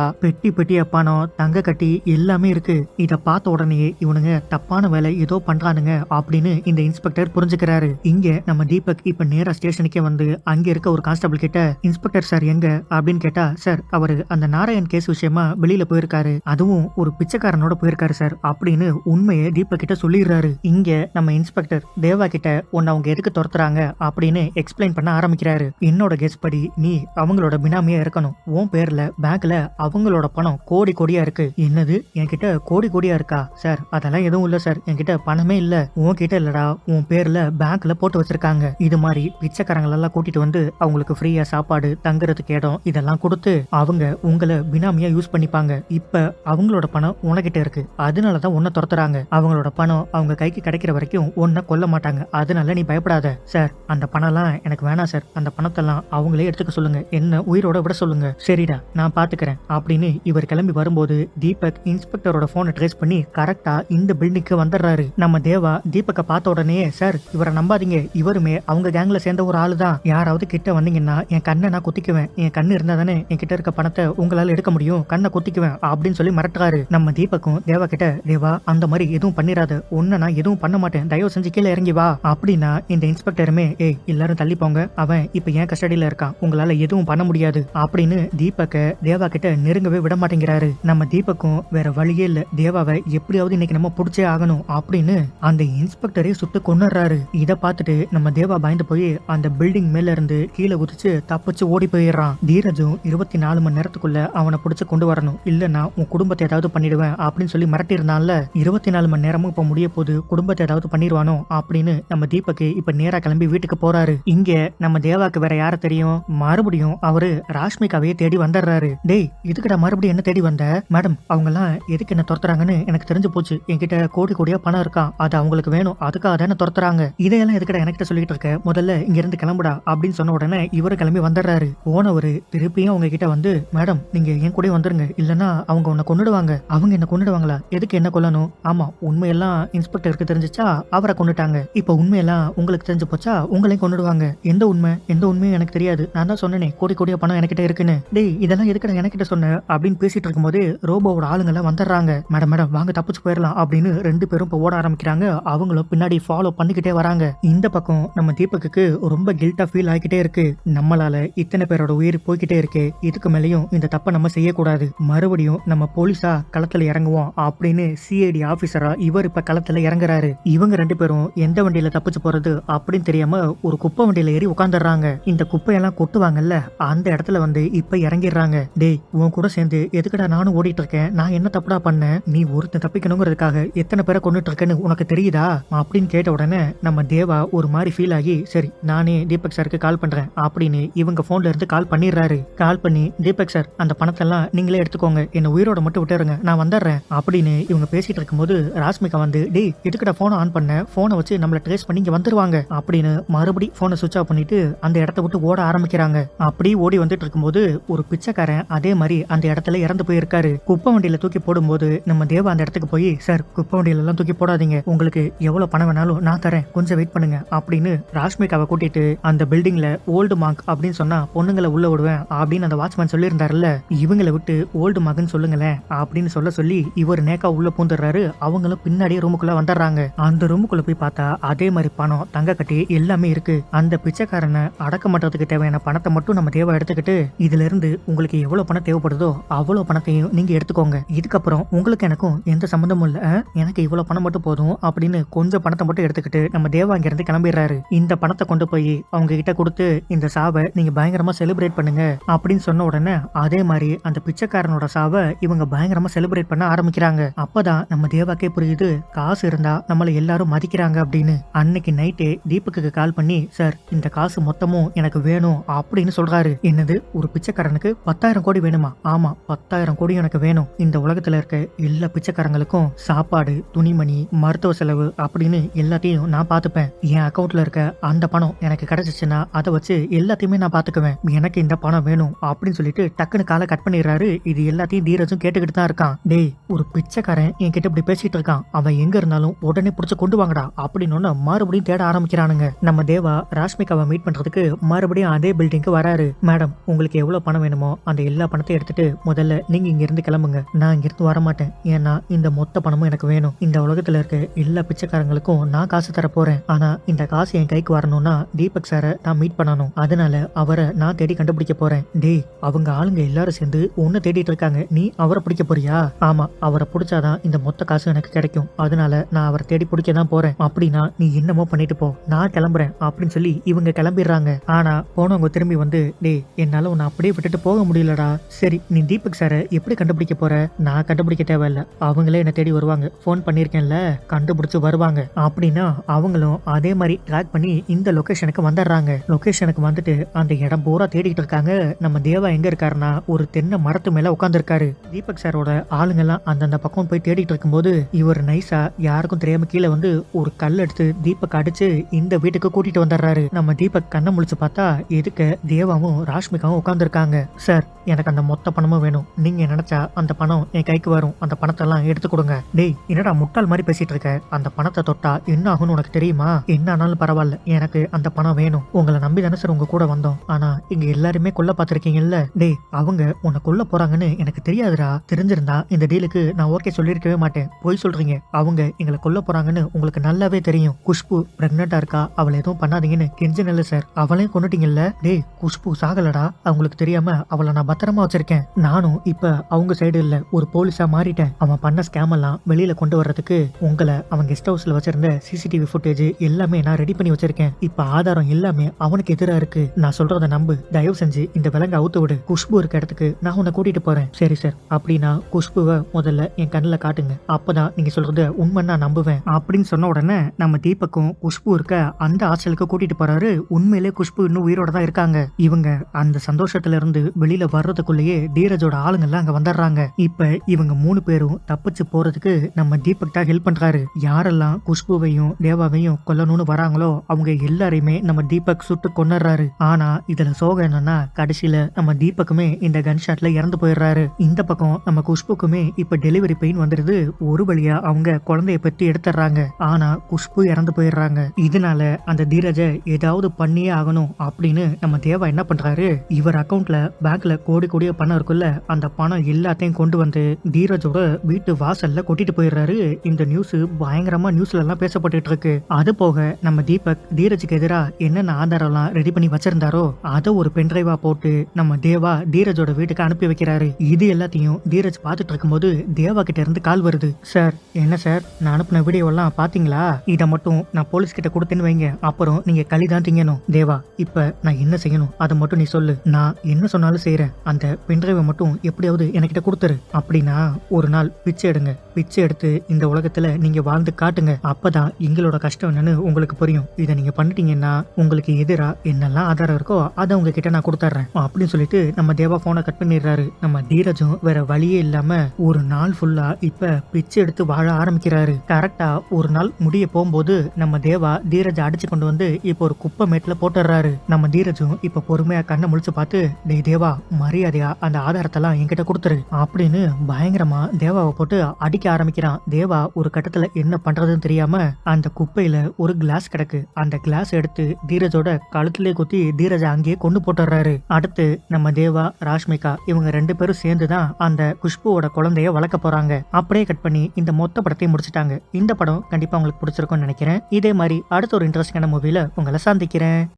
பெட்டியா பணம், தங்க கட்டி எல்லாமே இருக்கு. இத பார்த்த உடனே இவனுங்க தப்பான வேலை ஏதோ பண்றானுங்க அப்படின்னு இந்த இன்ஸ்பெக்டர் புரிஞ்சுக்கிறாரு. இங்க நம்ம தீபக் இப்ப நேரா ஸ்டேஷனுக்கே வந்து அங்க இருக்க ஒரு கான்ஸ்டபிள் கிட்ட இன்ஸ்பெக்டர் சார் எங்க அப்படின்னு அப்படின்னு கேட்டா, சார் அவரு அந்த நாராயண் கேஸ் விஷயமா வெளியில போயிருக்காரு, அதுவும் ஒரு பிச்சைக்காரனோட போயிருக்காரு சார் அப்படின்னு உண்மையை தீபக் கிட்ட சொல்லிடுறாரு. இங்க நம்ம இன்ஸ்பெக்டர் தேவா கிட்ட உன்னை அவங்க எதுக்கு துரத்துறாங்க அப்படின்னு எக்ஸ்பிளைன் பண்ண ஆரம்பிக்கிறாரு. என்னோட கெஸ் படி நீ அவங்களோட பினாமியா இருக்கணும். உன் பேர்ல பேங்க்ல அவங்களோட பணம் கோடி கோடியா இருக்கு. என்னது, என்கிட்ட கோடி கோடியா இருக்கா? சார் அதெல்லாம் எதுவும் இல்ல சார், என்கிட்ட பணமே இல்ல. உன்கிட்ட இல்லடா, உன் பேர்ல பேங்க்ல போட்டு வச்சிருக்காங்க. இது மாதிரி பிச்சைக்காரங்களெல்லாம் கூட்டிட்டு வந்து அவங்களுக்கு ஃப்ரீயா சாப்பாடு, தங்குறதுக்கு இடம் இதெல்லாம் கொடுத்து அவங்க உங்களை பினாமியா யூஸ் பண்ணிப்பாங்க. இப்ப அவங்களோட பணம் உனகிட்ட இருக்கு, அதனாலதான் உன்னை துரத்துறாங்க. அவங்களோட பணம் அவங்க கைக்கு கிடைக்கிற வரைக்கும் உன்னை கொல்ல மாட்டாங்க, அதனால நீ பயப்படாத. சார் அந்த பணம்லாம் எனக்கு வேணாம் சார், அந்த பணத்தெல்லாம் அவங்களே எடுத்துக்க சொல்லுங்க, என்ன உயிரோட விட சொல்லுங்க. சரிடா நான் பாத்துக்கிறேன் அப்படின்னு இவர் கிளம்பி வரும்போது தீபக் இன்ஸ்பெக்டரோட போனை ட்ரேஸ் பண்ணி கரெக்டா இந்த பில்டிங்க்கு வந்துடுறாரு. நம்ம தேவா தீபக்க பார்த்த உடனே, சார் இவரை நம்பாதீங்க, இவருமே அவங்க கேங்ல சேர்ந்த ஒரு ஆளு தான். யாராவது கிட்ட வந்தீங்கன்னா என் கண்ணை நான் குத்திக்குவேன், என் கண்ணு இருந்தா தானே என் கிட்ட இருக்க பணத்தை உங்களால எடுக்க முடியும், கண்ணை குத்திக்குவேன் அப்படின்னு சொல்லி மிரட்டுறாரு. நம்ம தீபக்கும் தேவா கிட்ட, தேவா அந்த மாதிரி எதுவும் பண்ணிராத, உன்னை நான் எதுவும் பண்ண மாட்டேன், தயவு செஞ்சு கீழே இறங்கி வா அப்படின்னா இந்த இன்ஸ்பெக்டருமே, ஏய் எல்லாரும் தள்ளி போங்க, அவன் இப்ப என் கஸ்டடியில இருக்கான், உங்களால எதுவும் பண்ண முடியாது அப்படின்னு தீபக்க தேவா கிட்ட நெருங்கவே விட மாட்டேங்கிறாரு. நம்ம தீபக்கும் வேற வழியே இல்ல, தேவாவை எப்படியாவது இன்னைக்கு நம்ம புடிச்சே ஆகணும் அப்படின்னு அந்த இன்ஸ்பெக்டரே சுட்டு கொன்னுறாரு. இத பார்த்துட்டு நம்ம தேவா பயந்து போய் அந்த பில்டிங் மேல இருந்து கீழே குதிச்சு தப்பிச்சு ஓடி போயிடுறான். தீரஜும் 24 மணி நேரத்துக்குள்ள அவனை பிடிச்சு கொண்டு வரணும், இல்லன்னா உன் குடும்பத்தை ஏதாவது பண்ணிடுவேன் அப்படின்னு சொல்லி மிரட்டி இருந்தான்ல. 24 மணி நேரமும் இப்ப முடிய போது, குடும்பத்தை ஏதாவது பண்ணிடுவானோ அப்படின்னு நம்ம தீபக்கு இப்ப நேரா கிளம்பி வீட்டுக்கு போறாரு. இங்க நம்ம தேவாக்கு வேற யார தெரியும், மறுபடியும் அவரு ராஷ்மிகாவையே தேடி வந்துடுறாரு. டேய் இதுக்கிட்ட மறுபடியும் என்ன தேடி வந்த? மேடம் அவங்க எல்லாம் எதுக்கு என்ன துரத்துறாங்கன்னு எனக்கு தெரிஞ்சு போச்சு, என்கிட்ட கோடி கோடியா பணம் இருக்கான், அது அவங்களுக்கு வேணும், அதுக்காக தானே துரத்துறாங்க. இதையெல்லாம் எதுக்கிட்ட என்கிட்ட சொல்லிட்டு இருக்க, முதல்ல இங்க இருந்து கிளம்புடா அப்படின்னு சொன்ன உடனே இவரு கிளம்பி வந்துடுறாரு. போனவரு திருப்பியும் அவங்க கிட்ட வந்து, மேடம் நீங்க என் கூட வந்துருங்க, இல்லன்னா அவங்க உன்னை கொன்னுடுவாங்க. அவங்க என்ன கொன்னுடுவாங்களா? எதுக்கு என்ன கொல்லணும்? ஆமா உண்மையெல்லாம் இன்ஸ்பெக்டருக்கு தெரிஞ்சிச்சா அவரை கொன்னுட்டாங்க, இப்ப உண்மையெல்லாம் உங்களுக்கு தெரிஞ்சு போச்சா உங்களையும் கொன்னுடுவாங்க. எந்த உண்மை? எந்த உண்மையும் எனக்கு தெரியாது, நான் தான் சொன்னேனே கோடி கோடியா பணம் என்கிட்ட இருக்குன்னு. டேய் இதெல்லாம் எதுக்கிட்ட என்கிட்ட சொன்ன அப்படின்னு பேசிட்டு இருக்கும்போது ரோபோவோட ஆளுங்க எல்லாம் வந்துடுறாங்க. மேடம் மேடம் வாங்க தப்பிச்சு போயிடலாம் அப்படின்னு ரெண்டு பேரும் இப்ப ஓட ஆரம்பிக்கிறாங்க. அவங்களும் பின்னாடி ஃபாலோ பண்ணிக்கிட்டே வராங்க. இந்த பக்கம் நம்ம தீபக்கு ரொம்ப கில்ட்டா ஃபீல் ஆகிக்கிட்டே இருக்கு. நம்மளால இத்தனை பேரோட உயிர் போய்கிட்டே இருக்கு, இதுக்கு மேலேயும் இந்த தப்பை நம்ம செய்யக்கூடாது, மறுபடியும் நம்ம போலீஸா களத்துல இறங்குவோம் அப்படின்னு சிஐடி ஆபீசரா இவர் இப்ப களத்துல இறங்குறாரு. இவங்க ரெண்டு பேரும் எந்த வண்டியில தப்பிச்சு போறது அப்படின்னு தெரியாம ஒரு குப்பை வண்டியில ஏறி உட்காந்துடுறாங்க. இந்த குப்பையெல்லாம் கொட்டுவாங்கல்ல அந்த இடத்துல வந்து இப்ப இறங்கிடுறாங்க. டேய் உன் கூட சேர்ந்து எதுக்குடா நானும் ஓடிட்டு இருக்கேன், நான் என்ன தப்புடா பண்ணேன், நீ ஒருத்தன் தப்பிக்கணுங்கிறதுக்காக எத்தனை பேரை கொண்டுட்டு இருக்கேன்னு உனக்கு தெரியுதா அப்படின்னு கேட்ட உடனே நம்ம தேவா ஒரு மாதிரி ஃபீல் ஆகி, சரி நானே தீபக் சாருக்கு கால் பண்றேன் அப்படின்னு இவங்க போன்ல இருந்து கால் பண்ணிடுறாரு. கால் பண்ணி, தீபக் சார் அந்த பணத்தெல்லாம் நீங்களே எடுத்துக்கோங்க, என்ன உயிரோட மட்டும் விட்டுருங்க, நான் வந்துடுறேன் அப்படின்னு இவங்க பேசிட்டு இருக்கும்போது ராஷ்மிகா வந்து, டேய் எதுக்கிட்ட போனை ஆன் பண்ண, போனை வச்சு நம்மள ட்ரேஸ் பண்ணி இங்க வந்துருவாங்க அப்படின்னு மறுபடி போனை சுவிட்ச் ஆஃப் பண்ணிட்டு அந்த இடத்த விட்டு ஓட ஆரம்பிக்கிறாங்க. அப்படி ஓடி வந்துட்டு இருக்கும்போது ஒரு பிச்சைக்காரன் அதே மாதிரி அந்த இடத்துல இறந்து போயிருக்காரு. குப்பை வண்டியில தூக்கி போடும்போது நம்ம தேவா அந்த இடத்துக்கு போய், சார் குப்பை வண்டியில எல்லாம் தூக்கி போடாதீங்க, உங்களுக்கு எவ்வளவு பணம் வேணாலும் நான் தரேன், கொஞ்சம் வெயிட் பண்ணுங்க அப்படின்னு ராஷ்மிகாவை கூட்டிட்டு அந்த பில்டிங்ல ஓல்டு மார்க் அப்படின்னு சொன்னா பொண்ணுங்களை உள்ள விடுவேன் அப்படின்னு அந்த வாட்ச்மேன் சொல்லியிருந்தாருல்ல, இவங்களை விட்டு ஓல்டு மார்க்னு சொல்லுங்களேன் அப்படின்னு சொல்லி இவர் நேக்கா உள்ள பூந்துடுறாரு. அவங்களும் பின்னாடியே ரூமுக்குள்ள வந்துடுறாங்க. அந்த ரூமுக்குள்ள போய் பார்த்தா அதே மாதிரி பணம், தங்க கட்டி எல்லாமே இருக்கு. அந்த பிச்சைக்காரனை அடக்க மாட்டதுக்கு தேவையான பணத்தை மட்டும் நம்ம தேவை எடுத்துக்கிட்டு, இதுல இருந்து உங்களுக்கு எவ்வளவு பணம் தேவைப்படுதோ அவ்வளவு பணத்தையும் நீங்க எடுத்துக்கோங்க, இதுக்கப்புறம் உங்களுக்கு எனக்கும் எந்த சம்பந்தமும் இல்ல, எனக்கு இவ்வளவு பணம் மட்டும் போதும் அப்படின்னு கொஞ்சம் பணத்தை மட்டும் எடுத்துக்கிட்டு நம்ம தேவா அங்க இருந்து கிளம்பிடுறாரு. இந்த பணத்தை கொண்டு போய் அவங்க கிட்ட கொடுத்து, இந்த சாவை நீங்க பயங்கரமா செலிப்ரேட் பண்ணுங்க அப்படின்னு சொன்ன உடனே அதே மாதிரி அந்த பிச்சைக்காரனோட சாவை இவங்க பயங்கரமா செலிப்ரேட் பண்ண ஆரம்பிக்கிறாங்க. அப்பதான் நம்ம தேவாக்கே புரியுது, காசு இருந்தா நம்மள எல்லாரும் மதிக்கிறாங்க அப்படின்னு. அன்னைக்கு நைட்டு தீபக்கு கால் பண்ணி, சார் இந்த காசு மொத்தமும் எனக்கு வேணும் அப்படின்னு சொல்றாரு. என்னது, ஒரு பிச்சைக்காரனுக்கு 10,000 கோடி வேணுமா? ஆமா 10,000 கோடி எனக்கு வேணும். இந்த உலகத்துல இருக்க எல்லா பிச்சைக்காரங்களுக்கும் சாப்பாடு, துணிமணி, மருத்துவ செலவு அப்படின்னு எல்லாத்தையும் நான் பாத்துப்பேன். என் அக்கௌண்ட்ல இருக்க அந்த பணம் எனக்கு கிடைச்சிச்சுன்னா அதை வச்சு எல்லாத்தையுமே நான் பாத்துக்குவேன், எனக்கு இந்த பணம் வேணும் அப்படின்னு சொல்லிட்டு டக்குன்னு காலை கட் பண்ணிடுறாரு. இது எல்லாத்தையும் தீரஜும் கேட்டுக்கிட்டு தான் இருக்கான். டேய் ஒரு பிச்சைக்காரன் என்கிட்ட இப்படி பேசிட்டு இருக்கான், அவன் எங்க இருந்தாலும் உடனே புடிச்சு கொண்டு வாங்கடா அப்படின்னு மறுபடியும் தேட ஆரம்பிக்கிறானுங்க. நம்ம தேவா ராஷ்மிகாவை மீட் பண்றதுக்கு மறுபடியும் அதே பில்டிங்க்கு வராரு. மேடம் உங்களுக்கு எவ்வளவு பணம் வேணுமோ அந்த எல்லா பணத்தையும் எடுத்துட்டு முதல்ல நீங்க இங்க இருந்து கிளம்புங்க, நான் இங்க இருந்து வர மாட்டேன், ஏன்னா இந்த மொத்த பணமும் எனக்கு வேணும். இந்த உலகத்துல இருக்க எல்லா பிச்சைக்காரங்களுக்கும் நான் காசு தர போறேன், ஆனா இந்த காசு என் கைக்கு வரணும்னா தீபக் சாரை நான் மீட் பண்ணணும், அதனால அவரை நான் தேடி கண்டுபிடிக்க போறேன். டேய் அவங்க ஆளுங்க எல்லாரும் சேர்ந்து உன்னை தேடிட்டு இருக்காங்க, நீ அவரை பிடிக்க போறியா? ஆமா, அவரை பிடிச்சாதான் இந்த மொத்த காசு எனக்கு கிடைக்கும், அதனால நான் அவரை தேடி பிடிக்க தான் போறேன். அப்படின்னா நீ என்னமோ பண்ணிட்டு போ, நான் கிளம்புறேன் அப்படின்னு சொல்லி இவங்க கிளம்பிடுறாங்க. ஆனா போனவங்க திரும்பி வந்து, டேய் என்னால உன்னை அப்படியே விட்டுட்டு போக முடியலடா. சரி நீ தீபக் சாரை எப்படி கண்டுபிடிக்க போற? நான் கண்டுபிடிக்க தேவையில்ல, அவங்களே என்ன தேடி வருவாங்க, போன் பண்ணிருக்கேன்ல, கண்டுபிடிச்சு வருவாங்க அப்படின்னா அவங்களும் அதே மாதிரி ட்ராக் பண்ணி இந்த லொகேஷனுக்கு வந்துடுறாங்க. லொகேஷனுக்கு வந்துட்டு அந்த இடம் பூரா தேடிட்டு இருக்காங்க. நம்ம தேவா எங்க இருக்காருன்னா ஒரு தென்னை மரத்து மேல உட்கார்ந்து இருக்காரு. தீபக் சாரோட ஆளுங்க எல்லாம் அந்தந்த பக்கம் போய் தேடிட்டு இருக்கும்போது இவர் நைஸா யாருக்கும் தெரியாம கீழே வந்து ஒரு கல் எடுத்து தீபக் அடிச்சு இந்த வீட்டுக்கு கூட்டிட்டு வந்துடுறாரு. நம்ம தீபக் கண்ணை முழிச்சு பார்த்தா எதுக்கு தேவாவும் ராஷ்மிகாவும் உட்கார்ந்து இருக்காங்க. சார் எனக்கு அந்த மொத்த பணமும் வேணும், நீங்க நினைச்சா அந்த பணம் என் கைக்கு வரும், அந்த பணத்தை எல்லாம் எடுத்து கொடுங்க. டேய் என்னடா முட்டாள் மாதிரி பேசிட்டு இருக்க, அந்த பணத்தை தொட்டா என்ன ஆகும்னு உனக்கு தெரியுமா? என்ன ஆனாலும் பரவாயில்ல, எனக்கு அந்த பணம் வேணும். உங்களை நம்பி தானே சார் உங்க கூட வந்தோம், ஆனா இங்க எல்லாருமே கொல்ல பார்த்திருக்கீங்கல்ல. டேய் அவங்க உன்னை கொல்ல போறாங்கன்னு எனக்கு தெரியாதுடா, தெரிஞ்சிருந்தா இந்த டீலுக்கு நான் ஓகே சொல்லிருக்கவே மாட்டேன். போய் சொல்றீங்க, அவங்க எங்களை கொல்ல போறாங்கன்னு உங்களுக்கு நல்லாவே தெரியும். குஷ்பு பிரெக்னெண்டா இருக்கா, அவளை எதுவும் பண்ணாதீங்கன்னு கெஞ்சனல்ல சார், அவளையும் கொண்டுட்டீங்கல்ல. டேய் குஷ்பு சாகலடா, அவங்களுக்கு தெரியாம அவளை நான் பத்திரமா வச்சிருக்கேன். நானும் இப்ப அவங்க சைடு இல்ல ஒரு போலீஸா மாறிட்டேன். அவன் பண்ண ஸ்கேம் எல்லாம் வெளியில கொண்டு வர்றதுக்கு உங்களை அவன் கெஸ்ட் ஹவுஸ்ல வச்சிருந்த சிசிடிவி ஃபுட்டேஜ் எல்லாமே நான் ரெடி பண்ணி வச்சிருக்கேன். இப்ப ஆதாரம் எல்லாமே அவனுக்கு எதிரா இருக்கு. நான் சொல்றத நம்பு, தயவு செஞ்சு இந்த விலங்க அவுத்து விடு. குஷ்பு இருக்க இடத்துக்கு நான் உன்னை கூட்டிட்டு போறேன். சரி சார், அப்படின்னா குஷ்புவை முதல்ல என் கண்ணில் காட்டுங்க, அப்பதான் நீங்க சொல்றத உண்மை நான் நம்புவேன் அப்படின்னு சொன்ன உடனே நம்ம தீபக்கும் குஷ்பு இருக்க அந்த ஹாஸ்டலுக்கு கூட்டிட்டு போறாரு. உண்மையிலே குஷ்பு இன்னும் உயிரோட தான் இருக்காங்க. இவங்க அந்த சந்தோஷத்துல இருந்து வெளியில வர்றதுக்குள்ளேயே தீரஜோட ஆளுங்க எல்லாம் அங்க வந்துடுறாங்க. இப்ப இவங்க 3 பேரும் தப்பிச்சு போறதுக்கு நம்ம தீபக் தான் ஹெல்ப் பண்றாரு. யாரெல்லாம் குஷ்புவையும் தேவாவையும் கொல்லணும்னு வராங்களோ அவங்க எல்லாரையுமே நம்ம தீபக் சுட்டு கொன்னுறாரு. ஆனா இதுல சோகம் என்னன்னா கடைசியில நம்ம தீபக்குமே இந்த கன் ஷாட்ல இறந்து போயிடுறாரு. இந்த பக்கம் நம்ம குஷ்புக்குமே இப்ப டெலிவரி பெயின் வந்துடுது. ஒரு வழியா அவங்க குழந்தைய பத்தி எடுத்துறாங்க. ஆனா குஷ்பு இறந்து போயிடுறாங்க. இதனால அந்த தீரஜ ஏதாவது பண்ணியே ஆகணும் அப்படின்னு நம்ம தேவா என்ன பண்றாரு, இவர் அக்கௌண்ட்ல பேங்க்ல கோடி கோடிய பணம் இருக்குல்ல, அந்த பணம் எல்லாத்தையும் கொண்டு வந்து தீரஜோட வீட்டு வாசல்ல கொட்டிட்டு போயிடுறாரு. இந்த நியூஸ் பயங்கரமா நியூஸ்ல எல்லாம் பேசப்பட்டு இருக்கு. அது போக நம்ம தீபக் தீரஜுக்கு எதிரா என்னென்ன ஆதாரம் எல்லாம் ரெடி பண்ணி வச்சிருந்தாரோ அதை ஒரு பென்ட்ரைவா போட்டு நம்ம தேவா தீரஜோட வீட்டுக்கு அனுப்பி வைக்கிறாரு. இது எல்லாத்தையும் தீரஜ் பார்த்துட்டு இருக்கும்போது தேவா கிட்ட இருந்து கால் வருது. சார் என்ன சார், நான் அனுப்பின வீடியோ எல்லாம் பாத்தீங்களா? இதை மட்டும் நான் போலீஸ் கிட்ட கொடுத்தேன்னு வைங்க, அப்புறம் நீங்க களி தான் திங்கணும். தேவா இப்ப நான் என்ன செய்யணும் அதை மட்டும் நீ சொல்லு, நான் என்ன சொன்னாலும் செய்யறேன். அந்த பென்ட்ரைவை மட்டும் எப்படியாவது என்கிட்ட கொடுத்துரு. அப்படின்னா ஒரு நாள் பிச்சை எடுங்க, பிச்சை எடுத்து இந்த உலகத்துல நீங்க வாழ்ந்து காட்டுங்க, அப்பதான் எங்களோட கஷ்டம் என்னன்னு உங்களுக்கு புரியும். இதை நீங்க பண்ணிட்டீங்கன்னா உங்களுக்கு எதிரா என்னெல்லாம் ஆதாரம் இருக்கோ அதை உங்ககிட்ட நான் கொடுத்துட்றேன் அப்படின்னு சொல்லிட்டு நம்ம தேவா போனை கட் பண்ணிடுறாரு. நம்ம தீரஜும் வேற வழியே இல்லாம ஒரு நாள் ஃபுல்லா இப்ப பிச்சை எடுத்து வாழ ஆரம்பிக்கிறாரு. கரெக்டா ஒரு நாள் முடிய போகும்போது நம்ம தேவா தீரஜ அடிச்சு கொண்டு வந்து இப்ப ஒரு குப்பை மேட்ல போட்டுறாரு. நம்ம தீரஜும் இப்ப பொறுமையா கண்ணை முழிச்சு பார்த்து, டேய் தேவா மரியாதையா அந்த ஆதாரத்தெல்லாம் என்கிட்ட கொடுத்துரு அப்படின்னு பயங்கரமா தேவாவை போட்டு அடிக்க ஆரம்பிக்கிறான். தேவா ஒரு கட்டத்துல என்ன பண்றதுன்னு தெரியாம அந்த குப்பையில ஒரு கிளாஸ் கிடக்கு, அந்த கிளாஸ் எடுத்து தீரஜோட கழுத்திலே குத்தி தீரஜ அங்கேயே கொண்டு போட்டுறாரு. அடுத்து நம்ம தேவா ராஷ்மிகா இவங்க 2 பேரும் சேர்ந்துதான் அந்த குஷ்புவோட குழந்தைய வளர்க்க போறாங்க. அப்படியே கட் பண்ணி இந்த மொத்த படத்தையும் முடிச்சிட்டாங்க. இந்த படம் கண்டிப்பா உங்களுக்கு பிடிச்சிருக்கும்னு நினைக்கிறேன். இதே மாதிரி அடுத்த ஒரு இன்ட்ரெஸ்டிங்கான மூவில உங்களை சந்திக்கிறேன்.